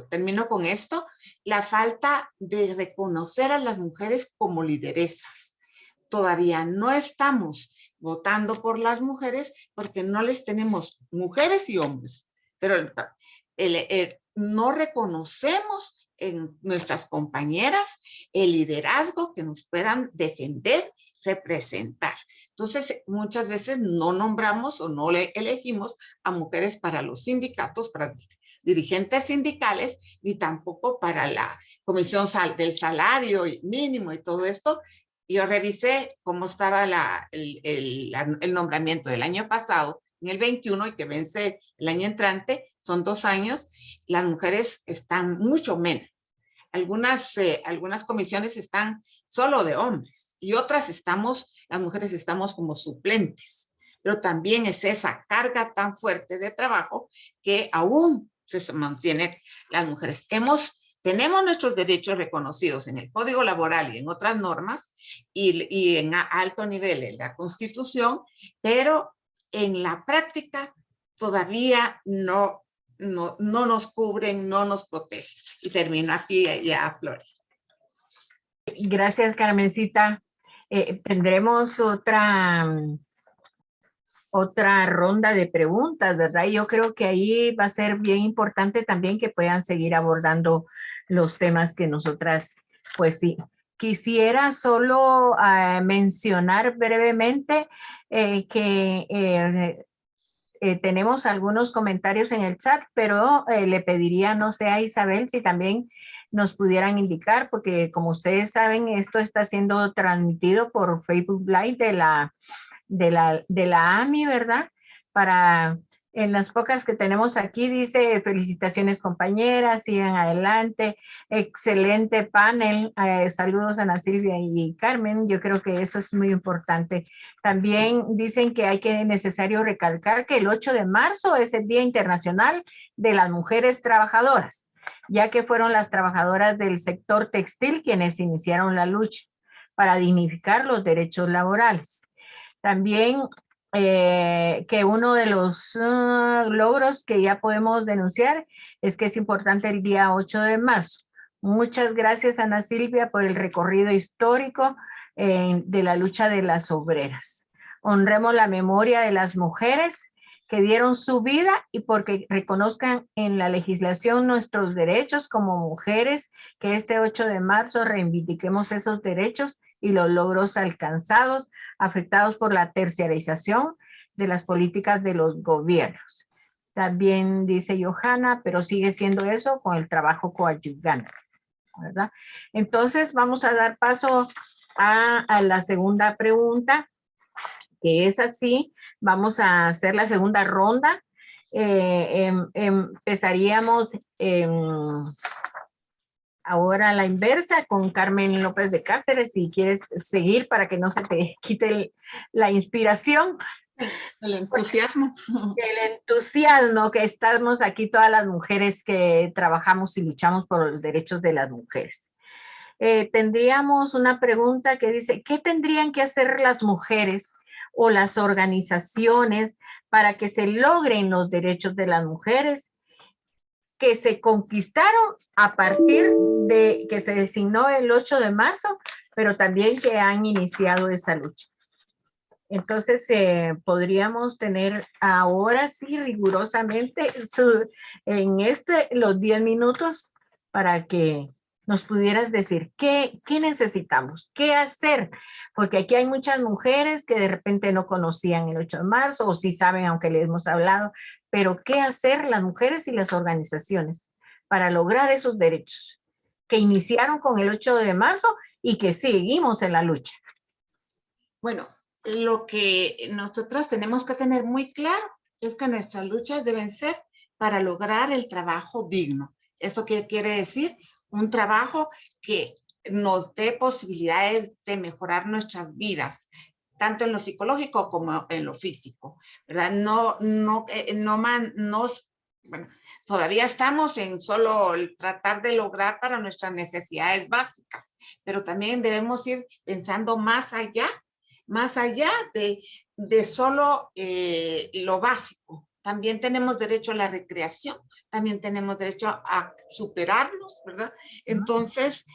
termino con esto, la falta de reconocer a las mujeres como lideresas. Todavía no estamos votando por las mujeres porque no les tenemos mujeres y hombres, pero no reconocemos en nuestras compañeras el liderazgo que nos puedan defender, representar. Entonces, muchas veces no nombramos o no elegimos a mujeres para los sindicatos, para dirigentes sindicales, ni tampoco para la comisión del salario mínimo y todo esto. Yo revisé cómo estaba el nombramiento del año pasado, en el 21, y que vence el año entrante, son 2 años, las mujeres están mucho menos. Algunas comisiones están solo de hombres y otras las mujeres estamos como suplentes, pero también es esa carga tan fuerte de trabajo que aún se mantiene las mujeres. Tenemos nuestros derechos reconocidos en el Código Laboral y en otras normas y en alto nivel en la Constitución, pero en la práctica todavía no nos cubren, no nos protegen. Y termino aquí ya, Flores. Gracias, Carmencita. Tendremos otra ronda de preguntas, ¿verdad? Y yo creo que ahí va a ser bien importante también que puedan seguir abordando los temas que nosotras, pues sí. Quisiera solo mencionar brevemente que tenemos algunos comentarios en el chat, pero le pediría, no sé, a Isabel si también nos pudieran indicar, porque como ustedes saben, esto está siendo transmitido por Facebook Live de la AMI, ¿verdad? Para, en las pocas que tenemos aquí, dice, felicitaciones compañeras, sigan adelante, excelente panel, saludos a Ana Silvia y Carmen, yo creo que eso es muy importante. También dicen que necesario recalcar que el 8 de marzo es el Día Internacional de las Mujeres Trabajadoras, ya que fueron las trabajadoras del sector textil quienes iniciaron la lucha para dignificar los derechos laborales. También que uno de los logros que ya podemos denunciar es que es importante el día 8 de marzo. Muchas gracias, Ana Silvia, por el recorrido histórico de la lucha de las obreras. Honremos la memoria de las mujeres que dieron su vida y porque reconozcan en la legislación nuestros derechos como mujeres, que este 8 de marzo reivindiquemos esos derechos y los logros alcanzados, afectados por la terciarización de las políticas de los gobiernos. También dice Johanna, pero sigue siendo eso con el trabajo coadyuvante, ¿verdad? Entonces vamos a dar paso a la segunda pregunta, que es así. Vamos a hacer la segunda ronda. Empezaríamos ahora a la inversa con Carmen López de Cáceres, si quieres seguir para que no se te quite la inspiración. El entusiasmo. El entusiasmo que estamos aquí todas las mujeres que trabajamos y luchamos por los derechos de las mujeres. Tendríamos una pregunta que dice, ¿qué tendrían que hacer las mujeres o las organizaciones para que se logren los derechos de las mujeres que se conquistaron a partir de que se designó el 8 de marzo, pero también que han iniciado esa lucha? Entonces, podríamos tener ahora sí rigurosamente los 10 minutos para que nos pudieras decir qué necesitamos, qué hacer, porque aquí hay muchas mujeres que de repente no conocían el 8 de marzo o sí saben, aunque les hemos hablado, pero qué hacer las mujeres y las organizaciones para lograr esos derechos que iniciaron con el 8 de marzo y que seguimos en la lucha. Bueno, lo que nosotros tenemos que tener muy claro es que nuestras luchas deben ser para lograr el trabajo digno. ¿Esto qué quiere decir? Un trabajo que nos dé posibilidades de mejorar nuestras vidas, tanto en lo psicológico como en lo físico, ¿verdad? Bueno, todavía estamos en solo tratar de lograr para nuestras necesidades básicas, pero también debemos ir pensando más allá de solo lo básico. También tenemos derecho a la recreación, también tenemos derecho a superarnos, ¿verdad? Entonces,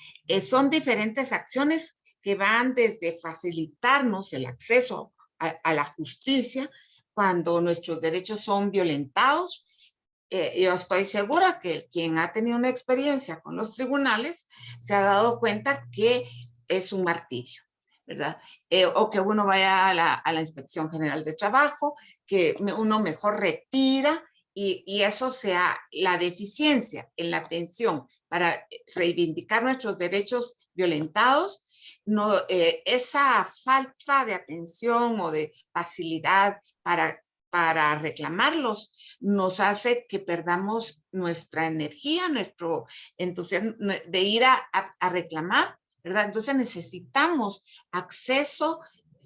son diferentes acciones que van desde facilitarnos el acceso a la justicia cuando nuestros derechos son violentados. Yo estoy segura que quien ha tenido una experiencia con los tribunales se ha dado cuenta que es un martirio, ¿verdad? O que uno vaya a la Inspección General de Trabajo, que uno mejor retira y eso sea la deficiencia en la atención para reivindicar nuestros derechos violentados. No, esa falta de atención o de facilidad para reclamarlos nos hace que perdamos nuestra energía, nuestro entusiasmo de ir a reclamar, ¿verdad? Entonces necesitamos acceso,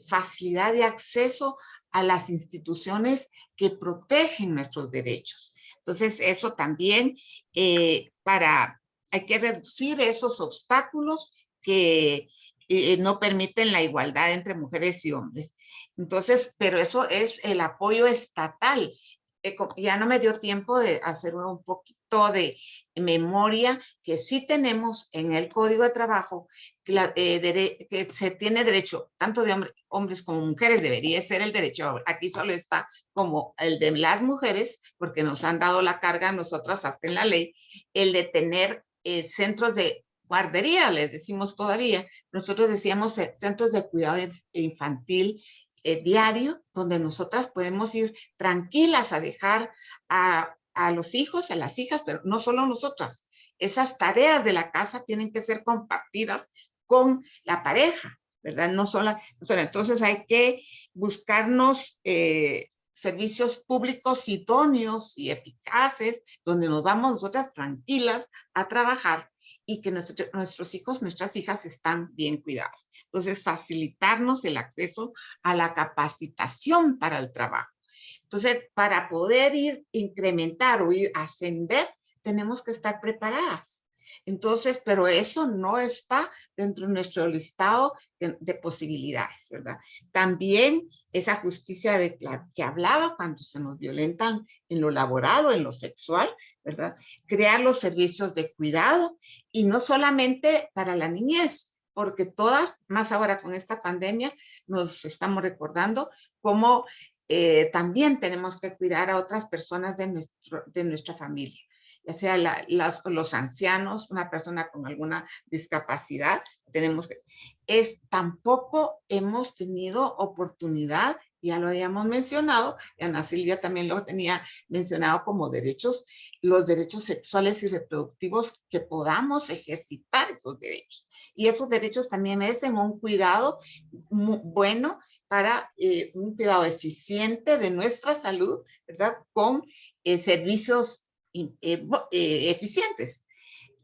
facilidad de acceso a las instituciones que protegen nuestros derechos. Entonces eso también hay que reducir esos obstáculos que no permiten la igualdad entre mujeres y hombres. Entonces, pero eso es el apoyo estatal. Ya no me dio tiempo de hacer un poquito de memoria que sí tenemos en el Código de Trabajo, que se tiene derecho, tanto de hombres como mujeres, debería ser el derecho, aquí solo está como el de las mujeres, porque nos han dado la carga a nosotras hasta en la ley, el de tener centros de guardería, les decimos todavía, nosotros decíamos centros de cuidado infantil diario, donde nosotras podemos ir tranquilas a dejar a los hijos, a las hijas, pero no solo nosotras. Esas tareas de la casa tienen que ser compartidas con la pareja, ¿verdad? Entonces hay que buscarnos servicios públicos idóneos y eficaces, donde nos vamos nosotras tranquilas a trabajar y que nuestros hijos, nuestras hijas están bien cuidados. Entonces, facilitarnos el acceso a la capacitación para el trabajo. Entonces, para poder incrementar o ascender, tenemos que estar preparadas. Entonces, pero eso no está dentro de nuestro listado de posibilidades, ¿verdad? También esa justicia de la que hablaba cuando se nos violentan en lo laboral o en lo sexual, ¿verdad? Crear los servicios de cuidado y no solamente para la niñez, porque todas, más ahora con esta pandemia, nos estamos recordando cómo también tenemos que cuidar a otras personas de nuestra familia, ya sea los ancianos, una persona con alguna discapacidad. Tampoco hemos tenido oportunidad, ya lo habíamos mencionado, y Ana Silvia también lo tenía mencionado como derechos, los derechos sexuales y reproductivos, que podamos ejercitar esos derechos. Y esos derechos también merecen un cuidado bueno, para un cuidado eficiente de nuestra salud, ¿verdad? Con servicios eficientes.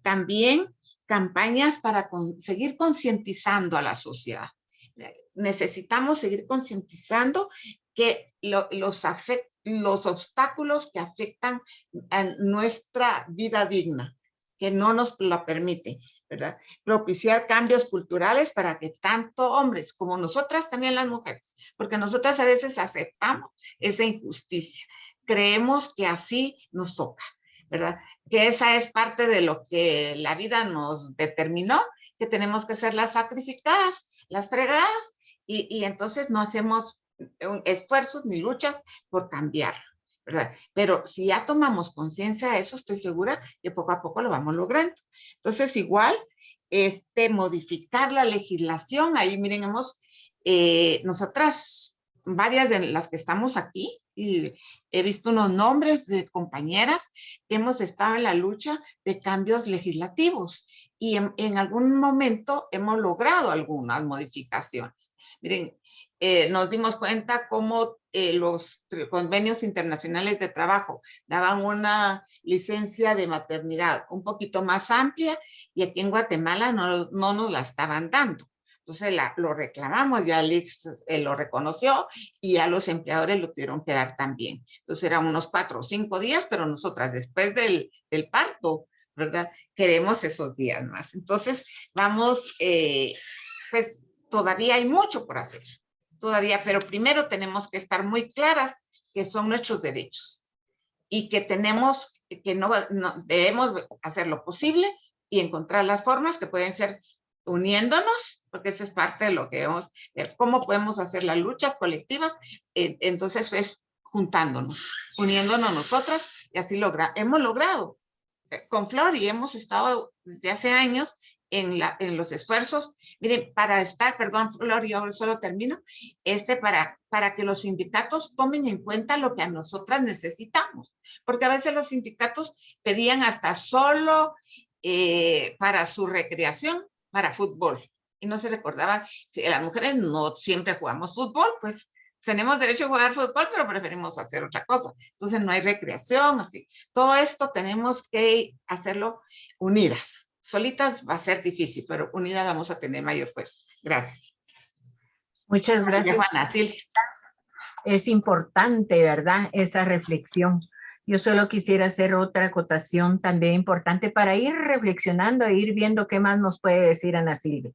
También campañas para seguir concientizando a la sociedad. Necesitamos seguir concientizando que los obstáculos que afectan a nuestra vida digna, que no nos lo permite, ¿verdad? Propiciar cambios culturales para que tanto hombres como nosotras, también las mujeres, porque nosotras a veces aceptamos esa injusticia. Creemos que así nos toca, ¿verdad? Que esa es parte de lo que la vida nos determinó, que tenemos que ser las sacrificadas, las fregadas, y entonces no hacemos esfuerzos ni luchas por cambiar, ¿verdad? Pero si ya tomamos conciencia de eso, estoy segura que poco a poco lo vamos logrando. Entonces, igual, modificar la legislación. Ahí miren, nosotras, varias de las que estamos aquí, y he visto unos nombres de compañeras que hemos estado en la lucha de cambios legislativos y en algún momento hemos logrado algunas modificaciones. Miren, nos dimos cuenta cómo los convenios internacionales de trabajo daban una licencia de maternidad un poquito más amplia y aquí en Guatemala no nos la estaban dando. Entonces lo reclamamos, ya el ICS lo reconoció y a los empleadores lo tuvieron que dar también. Entonces eran unos 4 o 5 días, pero nosotras después del parto, ¿verdad? Queremos esos días más. Entonces vamos, pues todavía hay mucho por hacer, todavía, pero primero tenemos que estar muy claras que son nuestros derechos y que tenemos, que no debemos hacer lo posible y encontrar las formas que pueden ser uniéndonos, porque eso es parte de lo que vemos, ver cómo podemos hacer las luchas colectivas. Entonces es juntándonos, uniéndonos nosotras y así hemos logrado con Flor y hemos estado desde hace años en los esfuerzos, miren, para estar, perdón Flor, yo solo termino, para que los sindicatos tomen en cuenta lo que a nosotras necesitamos, porque a veces los sindicatos pedían hasta solo para su recreación, para fútbol, y no se recordaba que las mujeres no siempre jugamos fútbol, pues tenemos derecho a jugar fútbol, pero preferimos hacer otra cosa, entonces no hay recreación, así. Todo esto tenemos que hacerlo unidas. Solitas va a ser difícil, pero unidas vamos a tener mayor fuerza. Gracias. Muchas gracias. Ana Silvia. Es importante, ¿verdad? Esa reflexión. Yo solo quisiera hacer otra acotación también importante para ir reflexionando e ir viendo qué más nos puede decir Ana Silvia.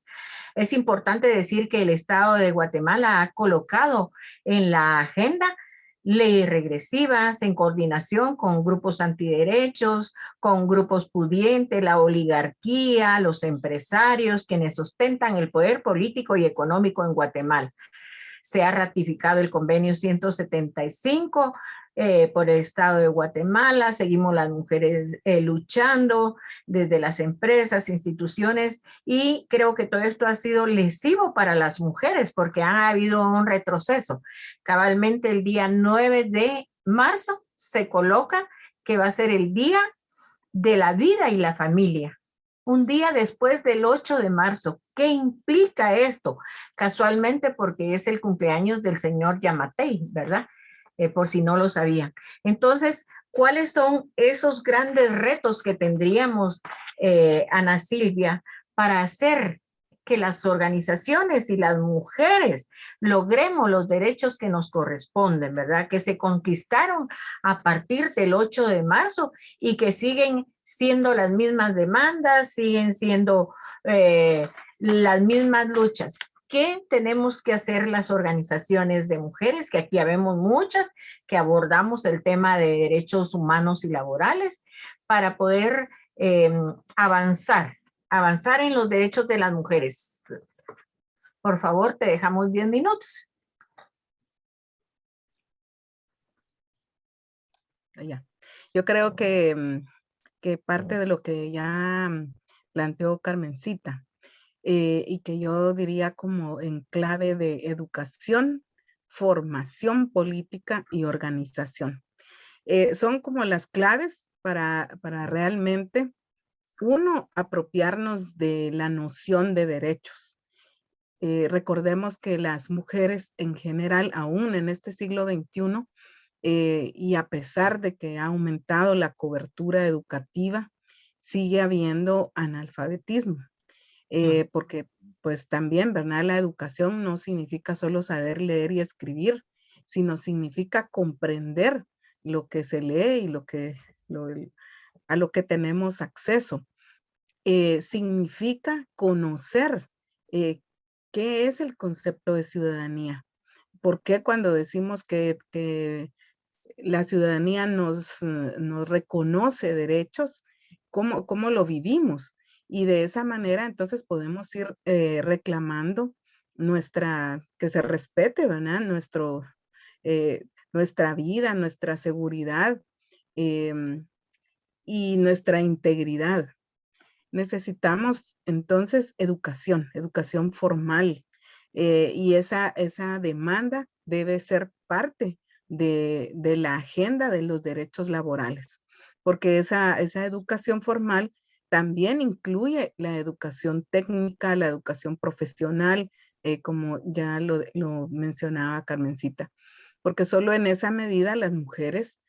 Es importante decir que el Estado de Guatemala ha colocado en la agenda leyes regresivas en coordinación con grupos antiderechos, con grupos pudientes, la oligarquía, los empresarios, quienes sustentan el poder político y económico en Guatemala. Se ha ratificado el convenio 175 por el Estado de Guatemala. Seguimos las mujeres luchando desde las empresas, instituciones, y creo que todo esto ha sido lesivo para las mujeres porque ha habido un retroceso. Cabalmente el día 9 de marzo se coloca que va a ser el Día de la Vida y la Familia. un día después del 8 de marzo. ¿Qué implica esto? Casualmente porque es el cumpleaños del señor Yamatei, ¿verdad? Por si no lo sabían. Entonces, ¿cuáles son esos grandes retos que tendríamos, Ana Silvia, para hacer que las organizaciones y las mujeres logremos los derechos que nos corresponden, ¿verdad? Que se conquistaron a partir del 8 de marzo y que siguen siendo las mismas demandas, siguen siendo las mismas luchas. ¿Qué tenemos que hacer las organizaciones de mujeres? Que aquí habemos muchas que abordamos el tema de derechos humanos y laborales para poder avanzar en los derechos de las mujeres. Por favor, te dejamos 10 minutos. Ya. Yo creo que parte de lo que ya planteó Carmencita, y que yo diría como en clave de educación, formación política y organización. Son como las claves para realmente, uno, apropiarnos de la noción de derechos. Recordemos que las mujeres en general, aún en este siglo XXI, y a pesar de que ha aumentado la cobertura educativa, sigue habiendo analfabetismo. Porque pues también, ¿verdad? La educación no significa solo saber leer y escribir, sino significa comprender lo que se lee y a lo que tenemos acceso. Significa conocer qué es el concepto de ciudadanía. ¿Por qué cuando decimos que la ciudadanía nos reconoce derechos? ¿Cómo lo vivimos? Y de esa manera entonces podemos ir reclamando que se respete, ¿verdad? Nuestra vida, nuestra seguridad y nuestra integridad. Necesitamos entonces educación formal, y esa demanda debe ser parte de la agenda de los derechos laborales, porque esa educación formal también incluye la educación técnica, la educación profesional, como ya lo mencionaba Carmencita, porque solo en esa medida las mujeres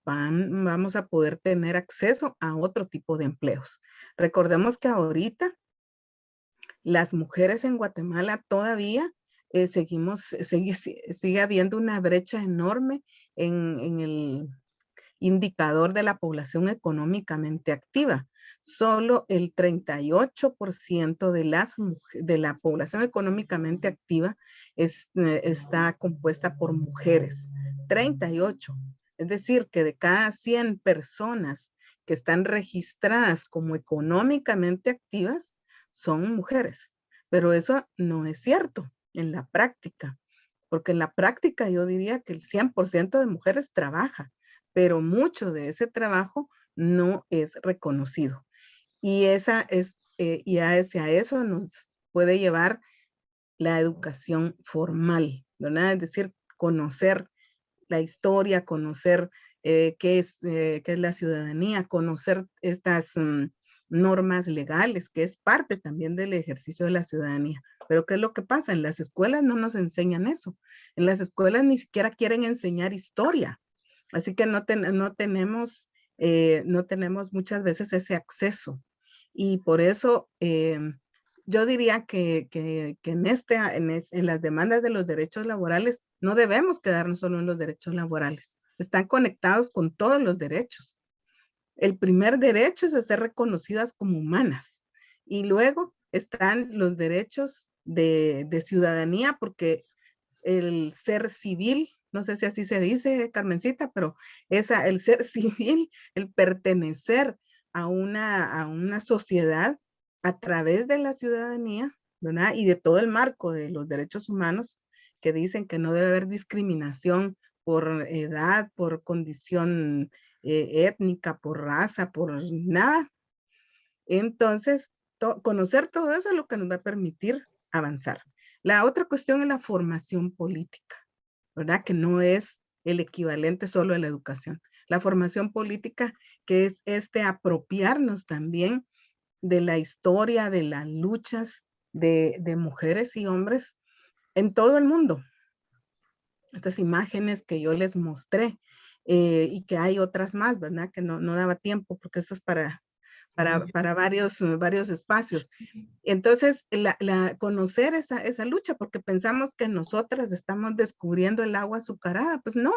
vamos a poder tener acceso a otro tipo de empleos. Recordemos que ahorita las mujeres en Guatemala todavía sigue habiendo una brecha enorme en el indicador de la población económicamente activa. Solo el 38% de la población económicamente activa está compuesta por mujeres. 38. Es decir, que de cada 100 personas que están registradas como económicamente activas, son mujeres. Pero eso no es cierto en la práctica, porque en la práctica yo diría que el 100% de mujeres trabaja, pero mucho de ese trabajo no es reconocido. Y hacia eso nos puede llevar la educación formal, ¿verdad? Es decir, conocer la historia, conocer qué es la ciudadanía, conocer estas normas legales, que es parte también del ejercicio de la ciudadanía. Pero ¿qué es lo que pasa? En las escuelas no nos enseñan eso. En las escuelas ni siquiera quieren enseñar historia. Así que no tenemos muchas veces ese acceso. Y por eso yo diría que en las demandas de los derechos laborales no debemos quedarnos solo en los derechos laborales. Están conectados con todos los derechos. El primer derecho es ser reconocidas como humanas. Y luego están los derechos de ciudadanía, porque el ser civil, no sé si así se dice, Carmencita, pero el ser civil, el pertenecer a una sociedad a través de la ciudadanía, ¿verdad? Y de todo el marco de los derechos humanos, que dicen que no debe haber discriminación por edad, por condición étnica, por raza, por nada. Entonces, conocer todo eso es lo que nos va a permitir avanzar. La otra cuestión es la formación política, ¿verdad? Que no es el equivalente solo a la educación. La formación política, que es apropiarnos también de la historia, de las luchas de mujeres y hombres en todo el mundo. Estas imágenes que yo les mostré y que hay otras más, ¿verdad? Que no daba tiempo porque esto es para varios espacios. Entonces, conocer esa lucha, porque pensamos que nosotras estamos descubriendo el agua azucarada, pues no,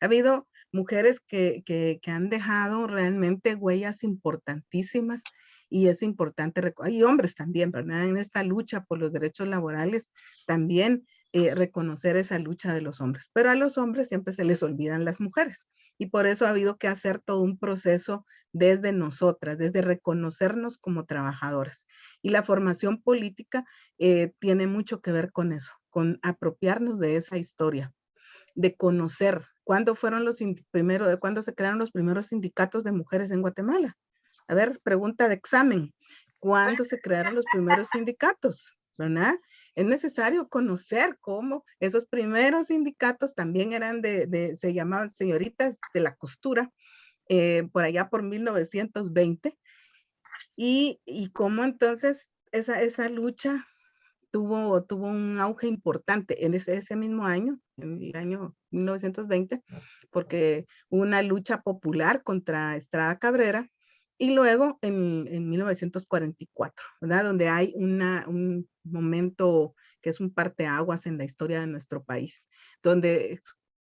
ha habido mujeres que han dejado realmente huellas importantísimas y es importante, y hombres también, ¿verdad? En esta lucha por los derechos laborales, también reconocer esa lucha de los hombres, pero a los hombres siempre se les olvidan las mujeres y por eso ha habido que hacer todo un proceso desde nosotras, desde reconocernos como trabajadoras. Y la formación política tiene mucho que ver con eso, con apropiarnos de esa historia, de conocer cuándo cuándo se crearon los primeros sindicatos de mujeres en Guatemala. A ver, pregunta de examen. ¿Cuándo se crearon los primeros sindicatos? ¿Verdad? Es necesario conocer cómo esos primeros sindicatos también eran se llamaban señoritas de la costura, por allá por 1920, y cómo entonces esa lucha tuvo un auge importante en ese mismo año, en el año 1920, porque hubo una lucha popular contra Estrada Cabrera, y luego en 1944, ¿verdad? Donde hay un momento que es un parteaguas en la historia de nuestro país, donde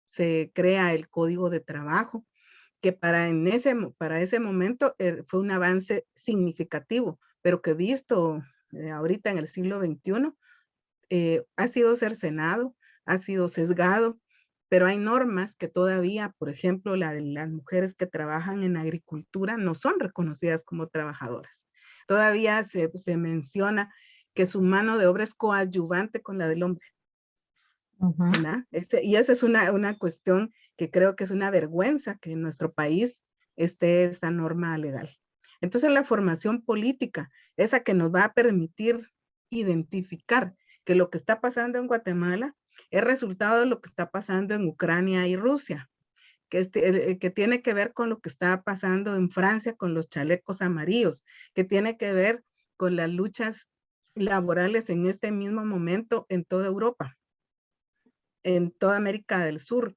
se crea el Código de Trabajo, que para ese momento fue un avance significativo, pero que visto ahorita en el siglo XXI, ha sido cercenado, ha sido sesgado, pero hay normas que todavía, por ejemplo, la de las mujeres que trabajan en agricultura no son reconocidas como trabajadoras. Todavía se menciona que su mano de obra es coadyuvante con la del hombre. ¿Verdad? Y esa es una cuestión que creo que es una vergüenza que en nuestro país esté esta norma legal. Entonces la formación política, esa que nos va a permitir identificar que lo que está pasando en Guatemala es resultado de lo que está pasando en Ucrania y Rusia, que tiene que ver con lo que está pasando en Francia con los chalecos amarillos, que tiene que ver con las luchas laborales en este mismo momento en toda Europa, en toda América del Sur,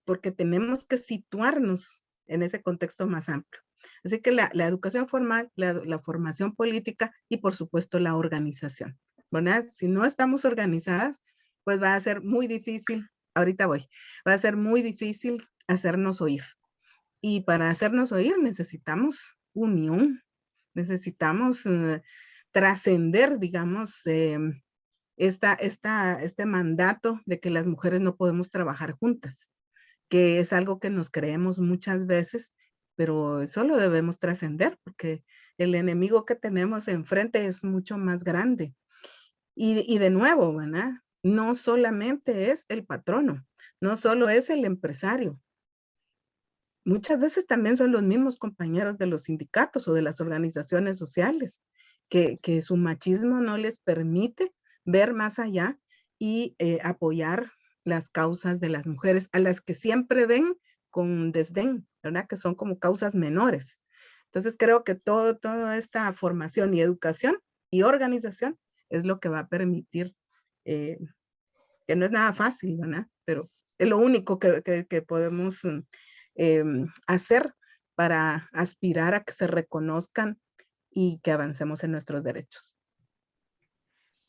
porque tenemos que situarnos en ese contexto más amplio. Así que la educación formal, la formación política y por supuesto la organización, ¿verdad? Si no estamos organizadas, pues va a ser muy difícil, va a ser muy difícil hacernos oír. Y para hacernos oír necesitamos unión, necesitamos trascender, digamos, este mandato de que las mujeres no podemos trabajar juntas, que es algo que nos creemos muchas veces, pero eso lo debemos trascender porque el enemigo que tenemos enfrente es mucho más grande. Y de nuevo, ¿verdad? No solamente es el patrono, no solo es el empresario. Muchas veces también son los mismos compañeros de los sindicatos o de las organizaciones sociales, que su machismo no les permite ver más allá y apoyar las causas de las mujeres, a las que siempre ven con desdén, ¿verdad? Que son como causas menores. Entonces creo que toda esta formación y educación y organización es lo que va a permitir, que no es nada fácil, ¿verdad? Pero es lo único que podemos hacer para aspirar a que se reconozcan y que avancemos en nuestros derechos.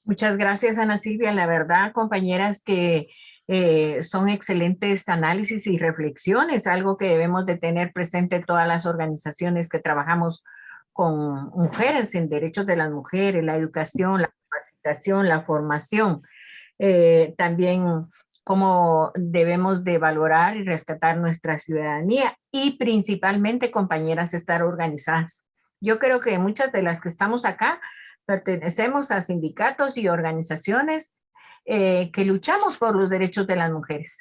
Muchas gracias, Ana Silvia. La verdad, compañeras, que son excelentes análisis y reflexiones, algo que debemos de tener presente todas las organizaciones que trabajamos con mujeres en derechos de las mujeres, la educación, la capacitación, la formación. También cómo debemos de valorar y rescatar nuestra ciudadanía y principalmente, compañeras, estar organizadas. Yo creo que muchas de las que estamos acá pertenecemos a sindicatos y organizaciones que luchamos por los derechos de las mujeres.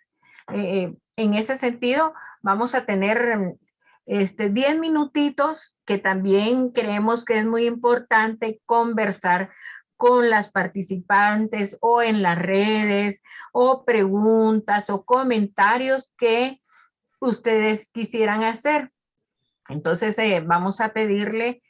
En ese sentido, vamos a tener 10 minutitos que también creemos que es muy importante conversar con las participantes o en las redes o preguntas o comentarios que ustedes quisieran hacer. Entonces vamos a pedirle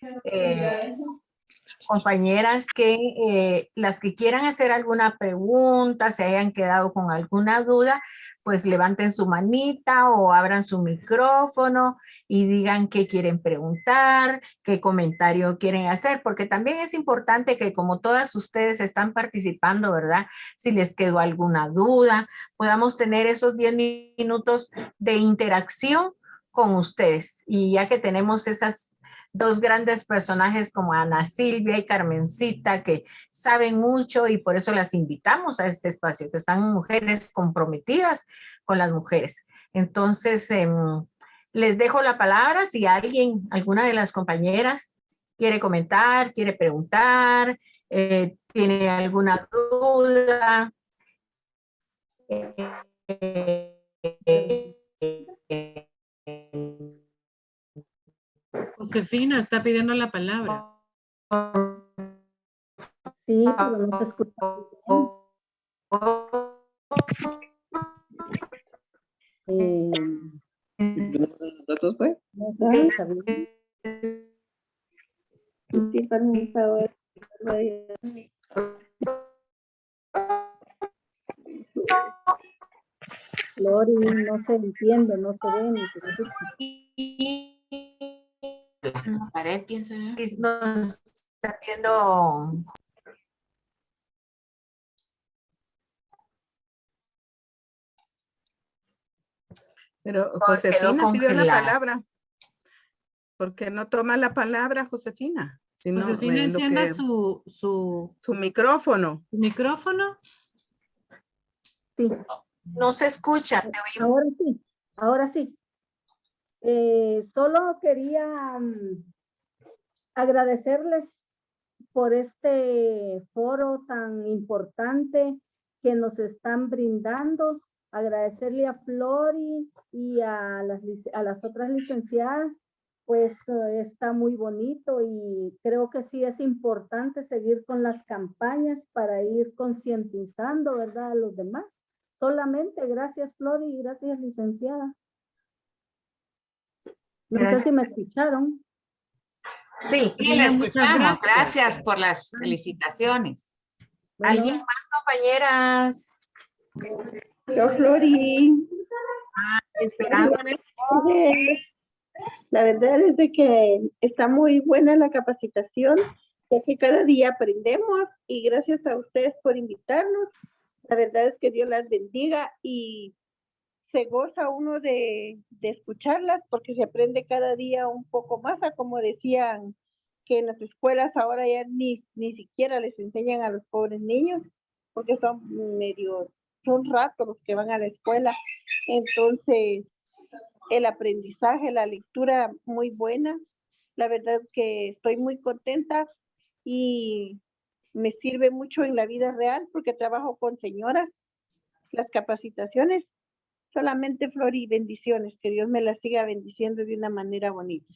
compañeras que las que quieran hacer alguna pregunta, se hayan quedado con alguna duda, pues levanten su manita o abran su micrófono y digan qué quieren preguntar, qué comentario quieren hacer, porque también es importante que como todas ustedes están participando, ¿verdad? Si les quedó alguna duda, podamos tener esos 10 minutos de interacción con ustedes. Y ya que tenemos esas dos grandes personajes como Ana Silvia y Carmencita que saben mucho y por eso las invitamos a este espacio, que están mujeres comprometidas con las mujeres. Entonces, les dejo la palabra si alguien, alguna de las compañeras quiere comentar, quiere preguntar, tiene alguna duda. Josefina está pidiendo la palabra. Sí, pero no se escucha muy bien. No se escucha bien. Sí, permiso, Lori, no se entiende, no se ve ni se escucha. En la pared, pienso yo. Nos está viendo. Pero Quedó Josefina pidió la congelada. palabra. ¿Por qué no toma la palabra, Josefina? Si no, Josefina, en lo encienda que- su su micrófono. micrófono. Sí, No se escucha, te oímos. ahora sí, ahora sí. Solo quería agradecerles por este foro tan importante que nos están brindando. Agradecerle a Flori y a las otras licenciadas, pues está muy bonito y creo que sí es importante seguir con las campañas para ir concientizando, ¿verdad?, a los demás. Solamente gracias, Flori, y gracias, licenciada. No sé Gracias. si me escucharon. Sí, Sí, la Muchas escuchamos. gracias. Gracias por las felicitaciones. Bueno, ¿alguien más, compañeras? Yo, Flori, Esperando. la verdad es de que está muy buena la capacitación, ya que cada día aprendemos y gracias a ustedes por invitarnos. La verdad es que Dios las bendiga y se goza uno de escucharlas porque se aprende cada día un poco más, a como decían que en las escuelas ahora ya ni siquiera les enseñan a los pobres niños porque son ratos los que van a la escuela. Entonces, el aprendizaje, la lectura muy buena. La verdad que estoy muy contenta y me sirve mucho en la vida real porque trabajo con señoras. Las capacitaciones, solamente flor y bendiciones. Que Dios me las siga bendiciendo de una manera bonita.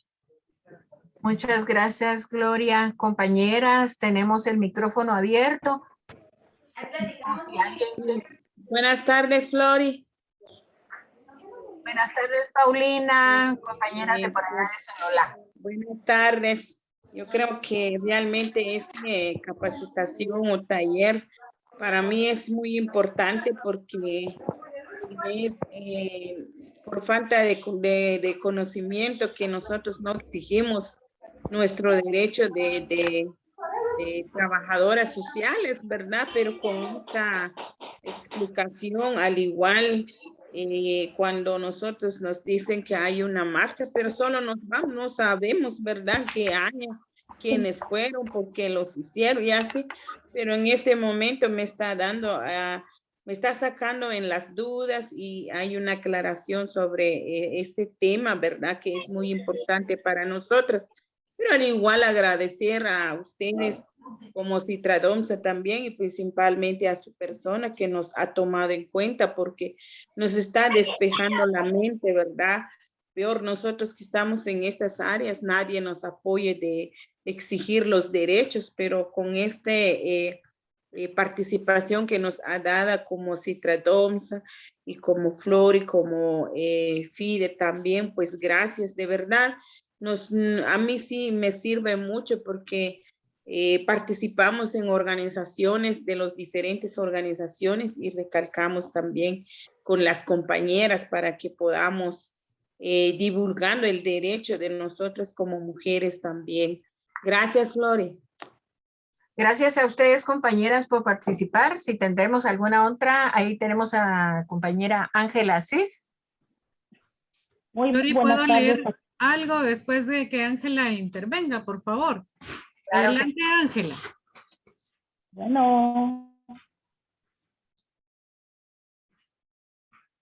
Muchas gracias, Gloria. Compañeras, tenemos el micrófono abierto. Si alguien- Buenas tardes, Flori. Buenas tardes, Paulina, compañeras de por allá de Sonora. Buenas tardes. Yo creo que realmente esta capacitación o taller para mí es muy importante porque es por falta de conocimiento que nosotros no exigimos nuestro derecho de trabajadoras sociales, ¿verdad? Pero con esta explicación, al igual cuando nosotros nos dicen que hay una marcha, pero solo nos vamos, no sabemos, ¿verdad?, qué año, quiénes fueron, por qué los hicieron y así, pero en este momento me está dando, me está sacando en las dudas y hay una aclaración sobre este tema, ¿verdad?, que es muy importante para nosotros. Pero al igual agradecer a ustedes como Citradomsa también y principalmente a su persona que nos ha tomado en cuenta porque nos está despejando la mente, ¿verdad? Peor, nosotros que estamos en estas áreas, nadie nos apoye de exigir los derechos, pero con esta participación que nos ha dado como Citradomsa y como Flor y como Fide también, pues gracias, de verdad. A mí sí me sirve mucho porque participamos en organizaciones de las diferentes organizaciones y recalcamos también con las compañeras para que podamos divulgando el derecho de nosotros como mujeres también. Gracias, Flori. Gracias a ustedes, compañeras, por participar. Si tendremos alguna otra, ahí tenemos a compañera Ángela Asís. Muy Flori, buenas ¿puedo tardes. leer algo después de que Ángela intervenga, por favor? Claro. Adelante, Ángela. Bueno,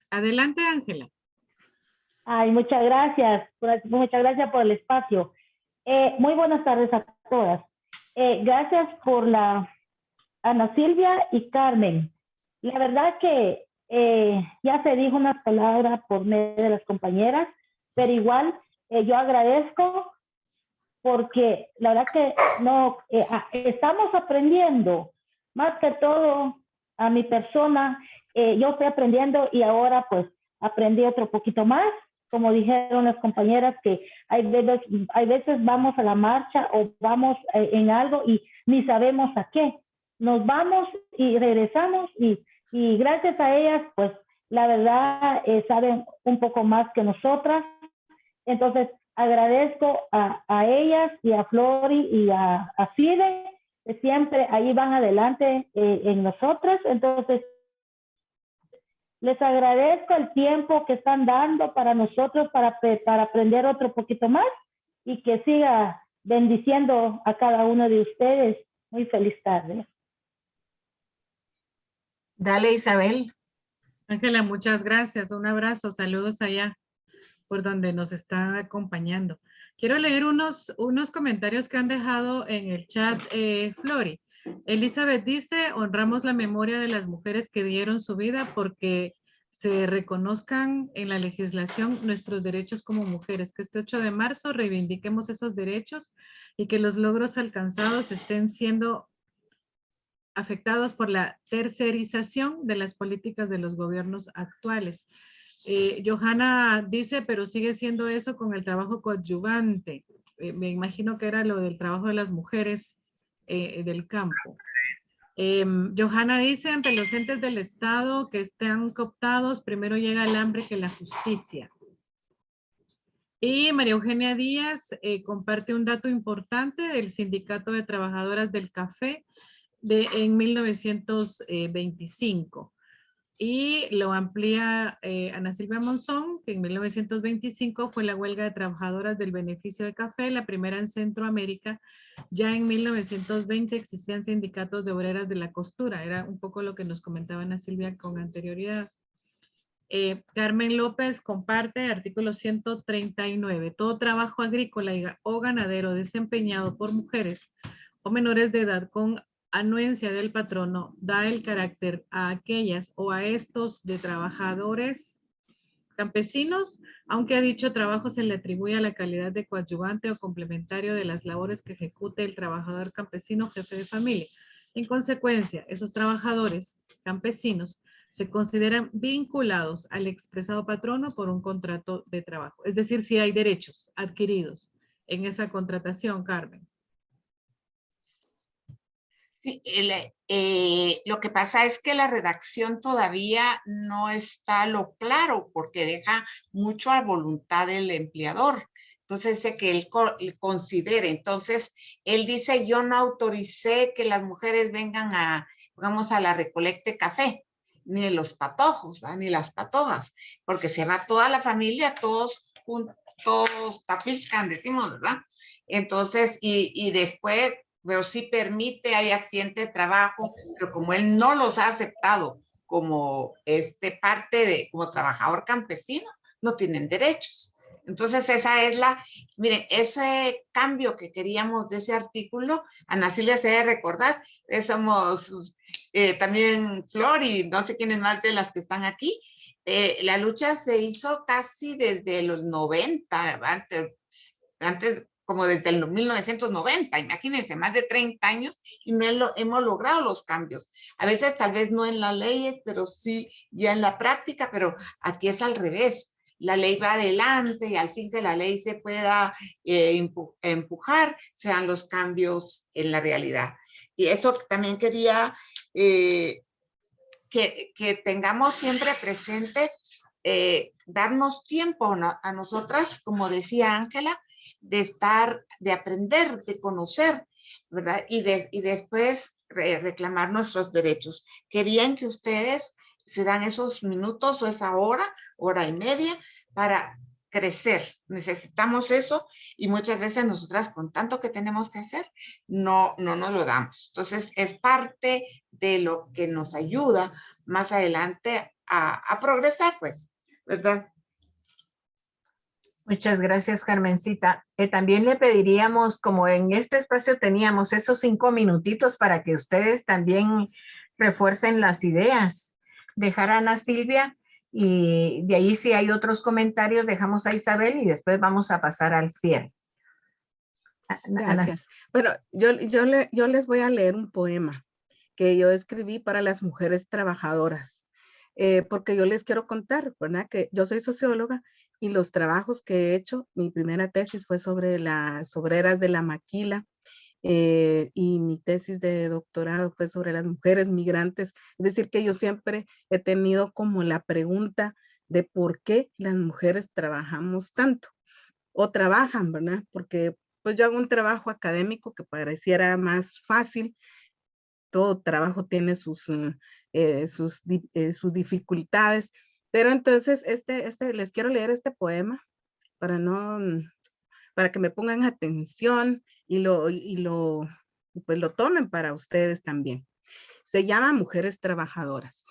Adelante, Ángela. ay, muchas gracias. Muchas gracias por el espacio. Muy buenas tardes a todas. Gracias por Ana Silvia y Carmen. La verdad que ya se dijo unas palabras por medio de las compañeras, pero igual yo agradezco porque la verdad que no estamos aprendiendo, más que todo a mi persona, yo estoy aprendiendo y ahora pues aprendí otro poquito más, como dijeron las compañeras, que hay veces vamos a la marcha o vamos en algo y ni sabemos a qué. Nos vamos y regresamos y gracias a ellas, pues la verdad saben un poco más que nosotras. Entonces, agradezco a ellas y a Flori y a Fide, que siempre ahí van adelante en nosotras. Entonces, les agradezco el tiempo que están dando para nosotros, para aprender otro poquito más y que siga bendiciendo a cada uno de ustedes. Muy feliz tarde. Dale, Isabel. Ángela, muchas gracias. Un abrazo. Saludos allá por donde nos está acompañando. Quiero leer unos comentarios que han dejado en el chat, Flori. Elizabeth dice, honramos la memoria de las mujeres que dieron su vida porque se reconozcan en la legislación nuestros derechos como mujeres, que este 8 de marzo reivindiquemos esos derechos y que los logros alcanzados estén siendo afectados por la tercerización de las políticas de los gobiernos actuales. Johanna dice, pero sigue siendo eso con el trabajo coadyuvante. Me imagino que era lo del trabajo de las mujeres del campo. Johanna dice, ante los entes del Estado que estén cooptados, primero llega el hambre que la justicia. Y María Eugenia Díaz comparte un dato importante del Sindicato de Trabajadoras del Café en 1925. Y lo amplía Ana Silvia Monzón, que en 1925 fue la huelga de trabajadoras del beneficio de café, la primera en Centroamérica. Ya en 1920 existían sindicatos de obreras de la costura. Era un poco lo que nos comentaba Ana Silvia con anterioridad. Carmen López comparte artículo 139. Todo trabajo agrícola o ganadero desempeñado por mujeres o menores de edad con anuencia del patrono da el carácter a aquellas o a estos de trabajadores campesinos, aunque a dicho trabajo se le atribuye la calidad de coadyuvante o complementario de las labores que ejecute el trabajador campesino jefe de familia. En consecuencia, esos trabajadores campesinos se consideran vinculados al expresado patrono por un contrato de trabajo. Es decir, si hay derechos adquiridos en esa contratación, Carmen. Sí, lo que pasa es que la redacción todavía no está lo claro porque deja mucho a voluntad del empleador. Entonces dice que él considere. Entonces él dice, yo no autoricé que las mujeres vengan digamos, a la recolecta de café, ni los patojos, ¿va? Ni las patojas, porque se va toda la familia, todos juntos, tapiscan, decimos, ¿verdad? Entonces, y después, pero sí permite, hay accidente de trabajo, pero como él no los ha aceptado como como trabajador campesino, no tienen derechos. Entonces esa es miren, ese cambio que queríamos de ese artículo, Ana Silvia se debe recordar, somos también Flor y no sé quiénes más de las que están aquí, la lucha se hizo casi desde los 90, antes como desde el 1990, imagínense, más de 30 años y no hemos logrado los cambios. A veces tal vez no en las leyes, pero sí ya en la práctica, pero aquí es al revés. la ley va adelante y al fin que la ley se pueda empujar, sean los cambios en la realidad. Y eso también quería que tengamos siempre presente, darnos tiempo, ¿no?, a nosotras, como decía Ángela, de aprender, de conocer, ¿verdad? Y después reclamar nuestros derechos. Qué bien que ustedes se dan esos minutos o esa hora y media para crecer. Necesitamos eso y muchas veces nosotras con tanto que tenemos que hacer, no nos lo damos. Entonces es parte de lo que nos ayuda más adelante a progresar, pues, ¿verdad? Muchas gracias, Carmencita. También le pediríamos, como en este espacio teníamos esos 5 minutitos para que ustedes también refuercen las ideas. Dejar a Ana Silvia y de ahí si hay otros comentarios dejamos a Isabel y después vamos a pasar al cierre. Gracias. Bueno, yo les voy a leer un poema que yo escribí para las mujeres trabajadoras, porque yo les quiero contar, ¿verdad? Que yo soy socióloga y los trabajos que he hecho, mi primera tesis fue sobre las obreras de la maquila, y mi tesis de doctorado fue sobre las mujeres migrantes. Es decir, que yo siempre he tenido como la pregunta de por qué las mujeres trabajamos tanto o trabajan, ¿verdad? Porque pues yo hago un trabajo académico que pareciera más fácil. Todo trabajo tiene sus dificultades, pero entonces les quiero leer este poema para que me pongan atención y pues lo tomen para ustedes también. Se llama Mujeres Trabajadoras.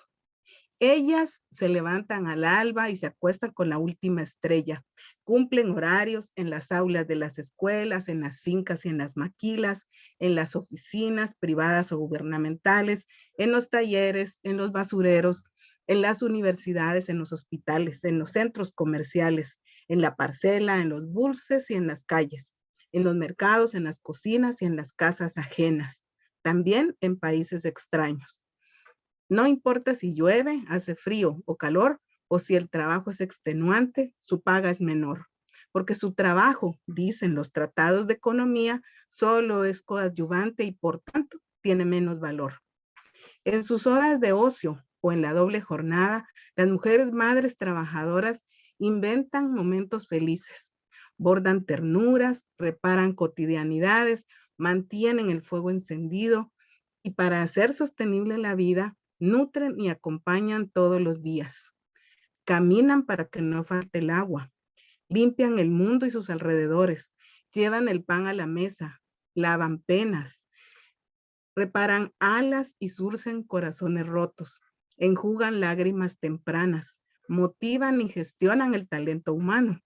Ellas se levantan al alba y se acuestan con la última estrella. Cumplen horarios en las aulas de las escuelas, en las fincas y en las maquilas, en las oficinas privadas o gubernamentales, en los talleres, en los basureros, en las universidades, en los hospitales, en los centros comerciales, en la parcela, en los buses y en las calles, en los mercados, en las cocinas y en las casas ajenas, también en países extraños. No importa si llueve, hace frío o calor, o si el trabajo es extenuante, su paga es menor, porque su trabajo, dicen los tratados de economía, solo es coadyuvante y por tanto tiene menos valor. En sus horas de ocio o en la doble jornada, las mujeres madres trabajadoras inventan momentos felices, bordan ternuras, reparan cotidianidades, mantienen el fuego encendido y para hacer sostenible la vida, nutren y acompañan todos los días. Caminan para que no falte el agua. Limpian el mundo y sus alrededores. Llevan el pan a la mesa. Lavan penas. Reparan alas y surcen corazones rotos. Enjugan lágrimas tempranas. Motivan y gestionan el talento humano.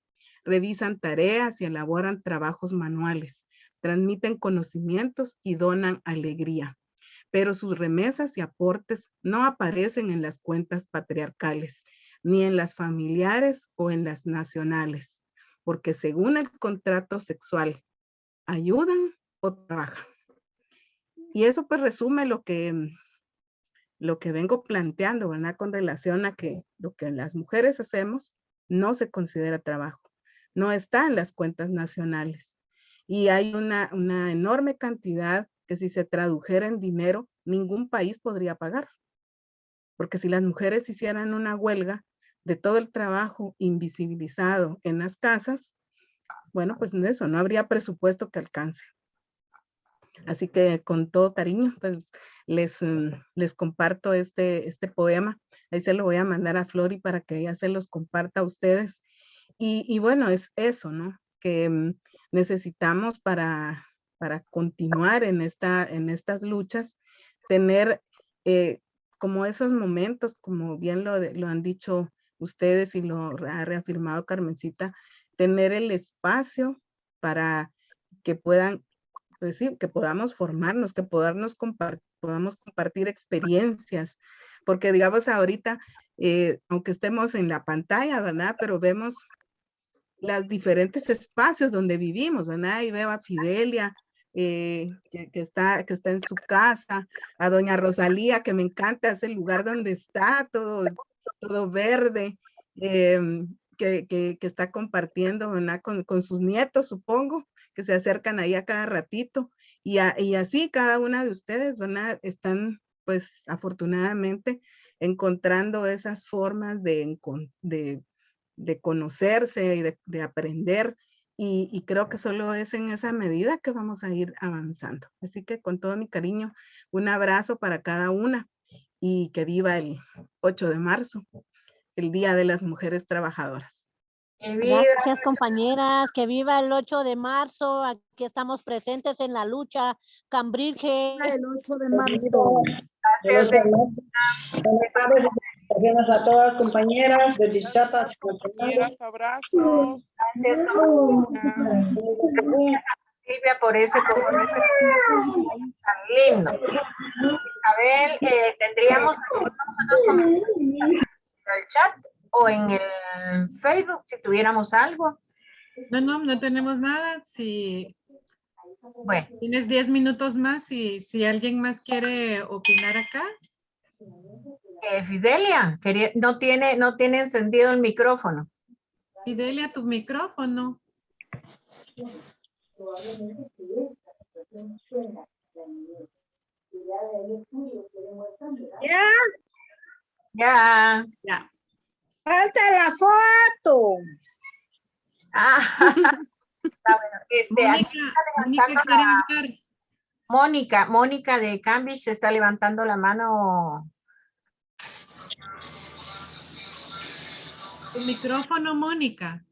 Revisan tareas y elaboran trabajos manuales. Transmiten conocimientos y donan alegría. Pero sus remesas y aportes no aparecen en las cuentas patriarcales, ni en las familiares o en las nacionales, porque según el contrato sexual, ayudan o trabajan. Y eso pues resume lo que vengo planteando, ¿verdad? Con relación a que lo que las mujeres hacemos no se considera trabajo, no está en las cuentas nacionales. Y hay una enorme cantidad que si se tradujera en dinero, ningún país podría pagar. Porque si las mujeres hicieran una huelga de todo el trabajo invisibilizado en las casas, bueno, pues eso, no habría presupuesto que alcance. Así que con todo cariño, pues les comparto este poema. Ahí se lo voy a mandar a Flori para que ella se los comparta a ustedes. Y bueno, es eso, ¿no? Que necesitamos para continuar en estas luchas, tener como esos momentos, como bien lo han dicho ustedes y lo ha reafirmado Carmencita, tener el espacio para que puedan, pues sí, que podamos formarnos, que podamos compartir experiencias, porque digamos ahorita, aunque estemos en la pantalla, ¿verdad? Pero vemos los diferentes espacios donde vivimos, ¿verdad? Y veo a Fidelia, que está en su casa, a doña Rosalía, que me encanta ese lugar donde está, todo verde, que está compartiendo, ¿verdad? Con sus nietos, supongo, que se acercan ahí a cada ratito. Y así cada una de ustedes, ¿verdad? Están, pues, afortunadamente encontrando esas formas de conocerse y de aprender. Y creo que solo es en esa medida que vamos a ir avanzando. Así que con todo mi cariño, un abrazo para cada una y que viva el 8 de marzo, el Día de las Mujeres Trabajadoras. Gracias, compañeras. Que viva el 8 de marzo. Aquí estamos presentes en la lucha. Cambridge. El 8 de marzo. Gracias. Buenas tardes y felicitaciones a todas compañeras, desdichadas. Compañeras, abrazos. Gracias, Silvia, por ese compromiso tan lindo. Abel, tendríamos nosotros comentarios en el chat o en el Facebook, si tuviéramos algo. No tenemos nada. Si bueno, tienes 10 minutos más y si alguien más quiere opinar acá. Fidelia, no tiene encendido el micrófono. Fidelia, tu micrófono. Ya. Falta la foto. Mónica de Cambridge se está levantando la mano. Tu micrófono, Mónica.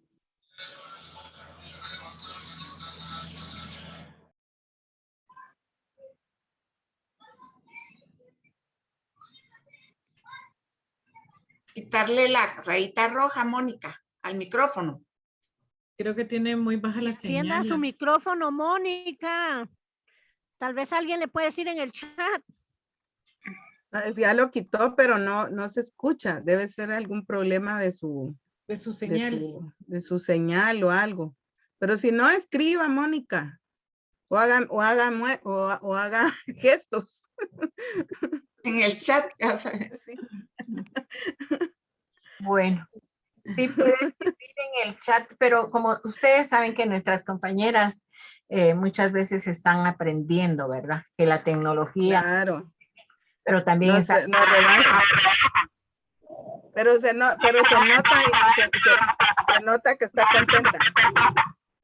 Quitarle la rayita roja, Mónica, al micrófono. Creo que tiene muy baja la señal. Encienda su micrófono, Mónica. Tal vez alguien le puede decir en el chat. Ya lo quitó, pero no se escucha. Debe ser algún problema de su señal. De su señal o algo. Pero si no, escriba, Mónica. O haga gestos. En el chat. Sí. Bueno, sí puede escribir en el chat, pero como ustedes saben que nuestras compañeras muchas veces están aprendiendo, ¿verdad? Que la tecnología. Claro. Pero también no rebasa. Pero se nota que está contenta.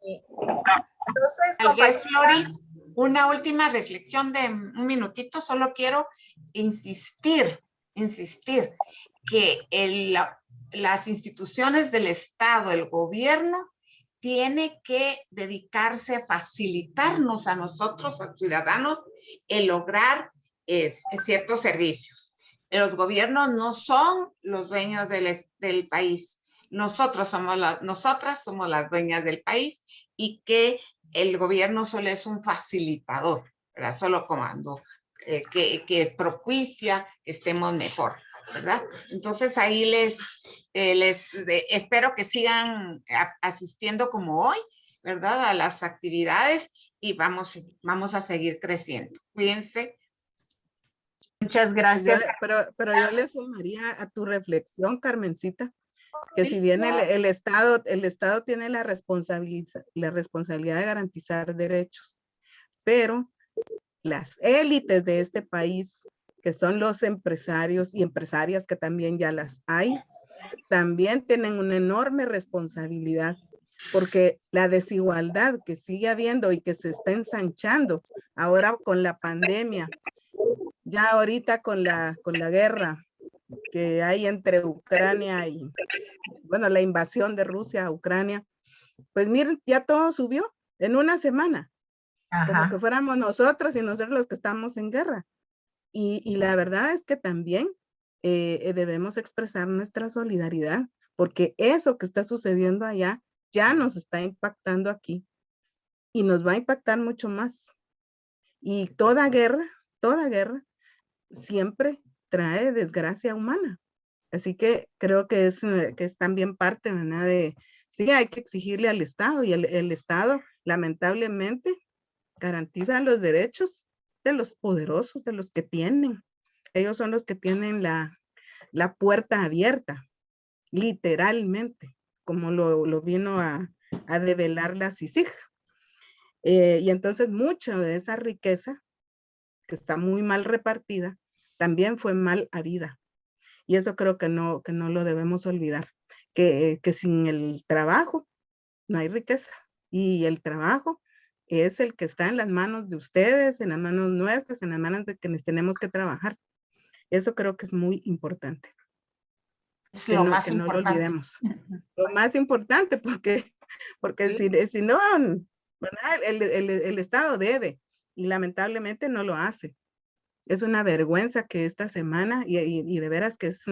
Entonces, tal vez, Flori, una última reflexión de un minutito. Solo quiero insistir que las instituciones del Estado, el gobierno, tiene que dedicarse a facilitarnos a nosotros, a los ciudadanos, el lograr ciertos servicios. Los gobiernos no son los dueños del país. Nosotras somos las dueñas del país, y que el gobierno solo es un facilitador, ¿verdad? Solo comando que propicia que estemos mejor, ¿verdad? Entonces ahí espero que sigan asistiendo como hoy, ¿verdad? A las actividades, y vamos a seguir creciendo. Cuídense. Muchas gracias. Pero yo le sumaría a tu reflexión, Carmencita, que si bien el Estado tiene la responsabilidad de garantizar derechos, pero las élites de este país, que son los empresarios y empresarias, que también ya las hay, también tienen una enorme responsabilidad, porque la desigualdad que sigue habiendo y que se está ensanchando ahora con la pandemia, ya ahorita con la guerra que hay entre Ucrania y, bueno, la invasión de Rusia a Ucrania, pues miren, ya todo subió en una semana. Ajá. Como que fuéramos nosotros y nosotros los que estamos en guerra. Y la verdad es que también debemos expresar nuestra solidaridad, porque eso que está sucediendo allá ya nos está impactando aquí y nos va a impactar mucho más. Y toda guerra siempre trae desgracia humana. Así que creo que es también parte, ¿verdad? Sí, hay que exigirle al Estado, y el Estado lamentablemente garantiza los derechos de los poderosos, de los que tienen. Ellos son los que tienen la puerta abierta, literalmente. como lo vino a develar la CICIG. Y entonces mucha de esa riqueza, que está muy mal repartida, también fue mal habida. Y eso creo que no lo debemos olvidar, que sin el trabajo no hay riqueza. Y el trabajo es el que está en las manos de ustedes, en las manos nuestras, en las manos de quienes tenemos que trabajar. Eso creo que es muy importante. Es Que lo no, más que no lo importante. olvidemos. Lo más importante, porque Sí. si no, ¿verdad? El Estado debe y lamentablemente no lo hace. Es una vergüenza que esta semana, y de veras que es,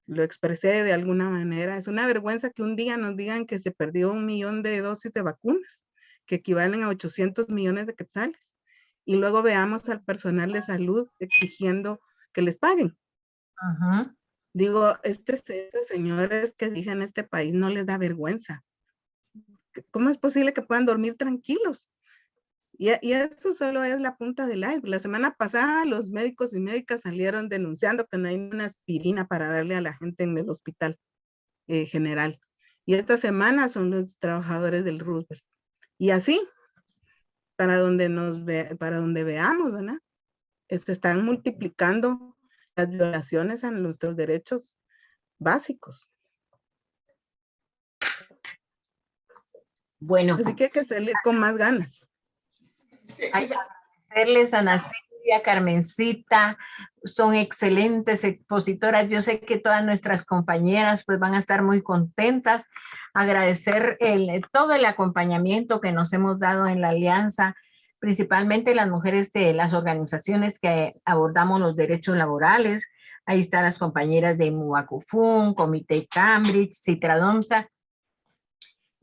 lo expresé de alguna manera, es una vergüenza que un día nos digan que se perdió 1 millón de dosis de vacunas, que equivalen a 800 millones de quetzales. Y luego veamos al personal de salud exigiendo que les paguen. Ajá. Digo, estos señores que dije en este país no les da vergüenza. ¿Cómo es posible que puedan dormir tranquilos? Y esto solo es la punta del iceberg. La semana pasada los médicos y médicas salieron denunciando que no hay una aspirina para darle a la gente en el hospital general. Y esta semana son los trabajadores del Roosevelt. Y así, para donde veamos, ¿verdad? Se están multiplicando las violaciones a nuestros derechos básicos. Bueno, así que hay que salir con más ganas. Hay que agradecerles a Ana Silvia, Carmencita, son excelentes expositoras. Yo sé que todas nuestras compañeras pues van a estar muy contentas. Agradecer todo el acompañamiento que nos hemos dado en la alianza, principalmente las mujeres de las organizaciones que abordamos los derechos laborales. Ahí están las compañeras de MUACUFUN, Comité Cambridge, Citradomsa,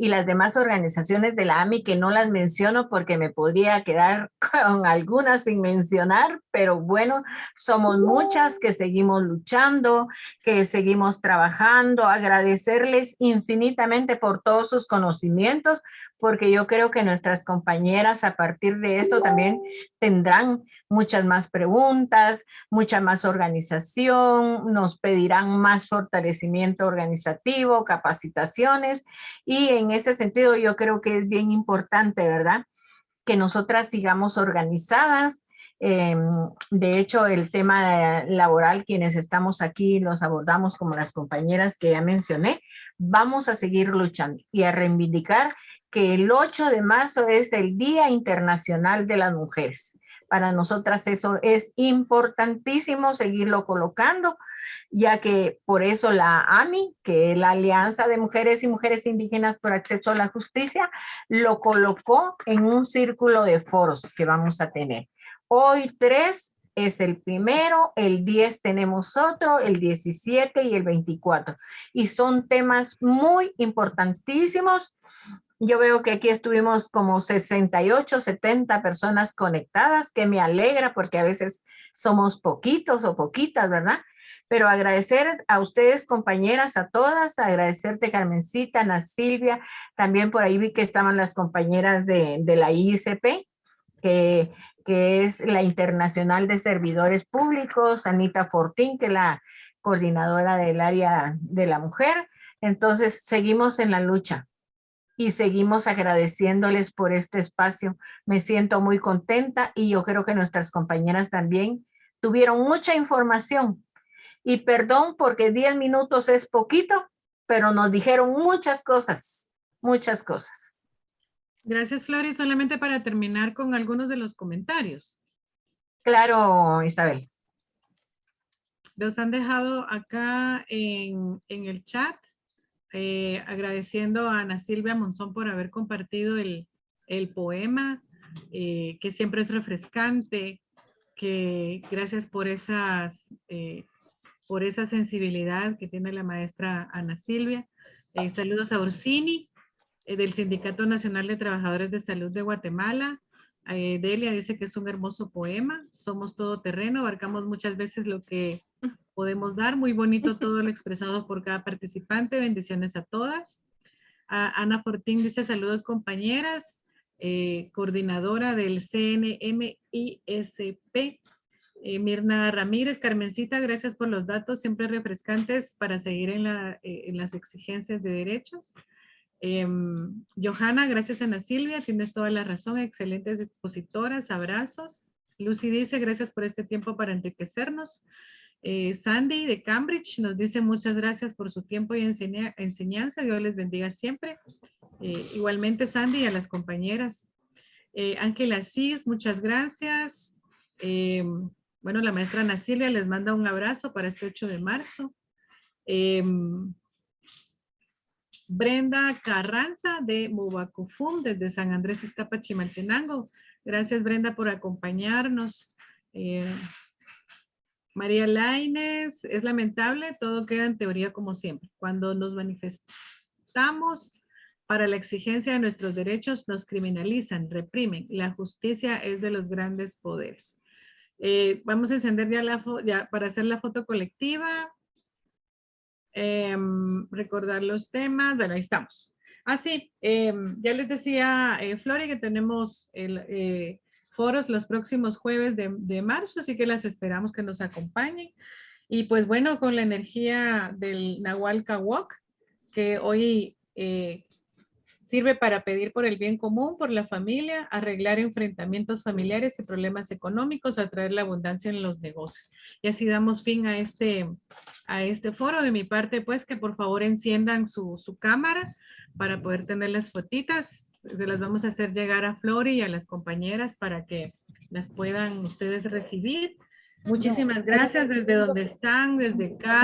y las demás organizaciones de la AMI que no las menciono porque me podría quedar con algunas sin mencionar, pero bueno, somos muchas que seguimos luchando, que seguimos trabajando. Agradecerles infinitamente por todos sus conocimientos, porque yo creo que nuestras compañeras a partir de esto también tendrán muchas más preguntas, mucha más organización, nos pedirán más fortalecimiento organizativo, capacitaciones, y en ese sentido yo creo que es bien importante, ¿verdad?, que nosotras sigamos organizadas. De hecho, el tema laboral, quienes estamos aquí los abordamos como las compañeras que ya mencioné. Vamos a seguir luchando y a reivindicar que el 8 de marzo es el Día Internacional de las Mujeres. Para nosotras eso es importantísimo seguirlo colocando, ya que por eso la AMI, que es la Alianza de Mujeres y Mujeres Indígenas por Acceso a la Justicia, lo colocó en un círculo de foros que vamos a tener. Hoy 3 es el primero, el 10 tenemos otro, el 17 y el 24. Y son temas muy importantísimos. Yo veo que aquí estuvimos como 68, 70 personas conectadas, que me alegra porque a veces somos poquitos o poquitas, ¿verdad? Pero agradecer a ustedes, compañeras, a todas, agradecerte, Carmencita, Ana Silvia, también por ahí vi que estaban las compañeras de la ICP, que es la Internacional de Servidores Públicos, Anita Fortín, que es la coordinadora del área de la mujer. Entonces, seguimos en la lucha y seguimos agradeciéndoles por este espacio. Me siento muy contenta y yo creo que nuestras compañeras también tuvieron mucha información. Y perdón porque 10 minutos es poquito, pero nos dijeron muchas cosas, muchas cosas. Gracias, Flori. Solamente para terminar con algunos de los comentarios. Claro, Isabel. Los han dejado acá en el chat. Agradeciendo a Ana Silvia Monzón por haber compartido el poema, que siempre es refrescante, que gracias por esa sensibilidad que tiene la maestra Ana Silvia. Saludos a Orsini, del Sindicato Nacional de Trabajadores de Salud de Guatemala. Delia dice que es un hermoso poema, somos todoterreno, abarcamos muchas veces lo que podemos dar, muy bonito todo lo expresado por cada participante, bendiciones a todas. Ana Fortín dice saludos compañeras, coordinadora del CNMISP, Mirna Ramírez, Carmencita, gracias por los datos, siempre refrescantes para seguir en las exigencias de derechos. Johanna, gracias Ana Silvia, tienes toda la razón, excelentes expositoras, abrazos. Lucy dice, gracias por este tiempo para enriquecernos. Sandy de Cambridge nos dice muchas gracias por su tiempo y enseñanza, Dios les bendiga siempre. Igualmente Sandy y a las compañeras. Ángela Cis, muchas gracias. Bueno, la maestra Ana Silvia les manda un abrazo para este 8 de marzo. Brenda Carranza de Mubacufum, desde San Andrés Iztapa, Chimaltenango. Gracias Brenda por acompañarnos. María Lainez, es lamentable, todo queda en teoría como siempre. Cuando nos manifestamos para la exigencia de nuestros derechos, nos criminalizan, reprimen. La justicia es de los grandes poderes. Vamos a encender ya para hacer la foto colectiva. Recordar los temas. Bueno, ahí estamos. Así, ya les decía Flori que tenemos foros los próximos jueves de marzo, así que las esperamos que nos acompañen. Y pues bueno, con la energía del Nahual Cahuoc, que hoy sirve para pedir por el bien común, por la familia, arreglar enfrentamientos familiares y problemas económicos, atraer la abundancia en los negocios. Y así damos fin a este foro. De mi parte, pues, que por favor enciendan su cámara para poder tener las fotitas. Se las vamos a hacer llegar a Flori y a las compañeras para que las puedan ustedes recibir. Muchísimas gracias desde donde están, desde acá.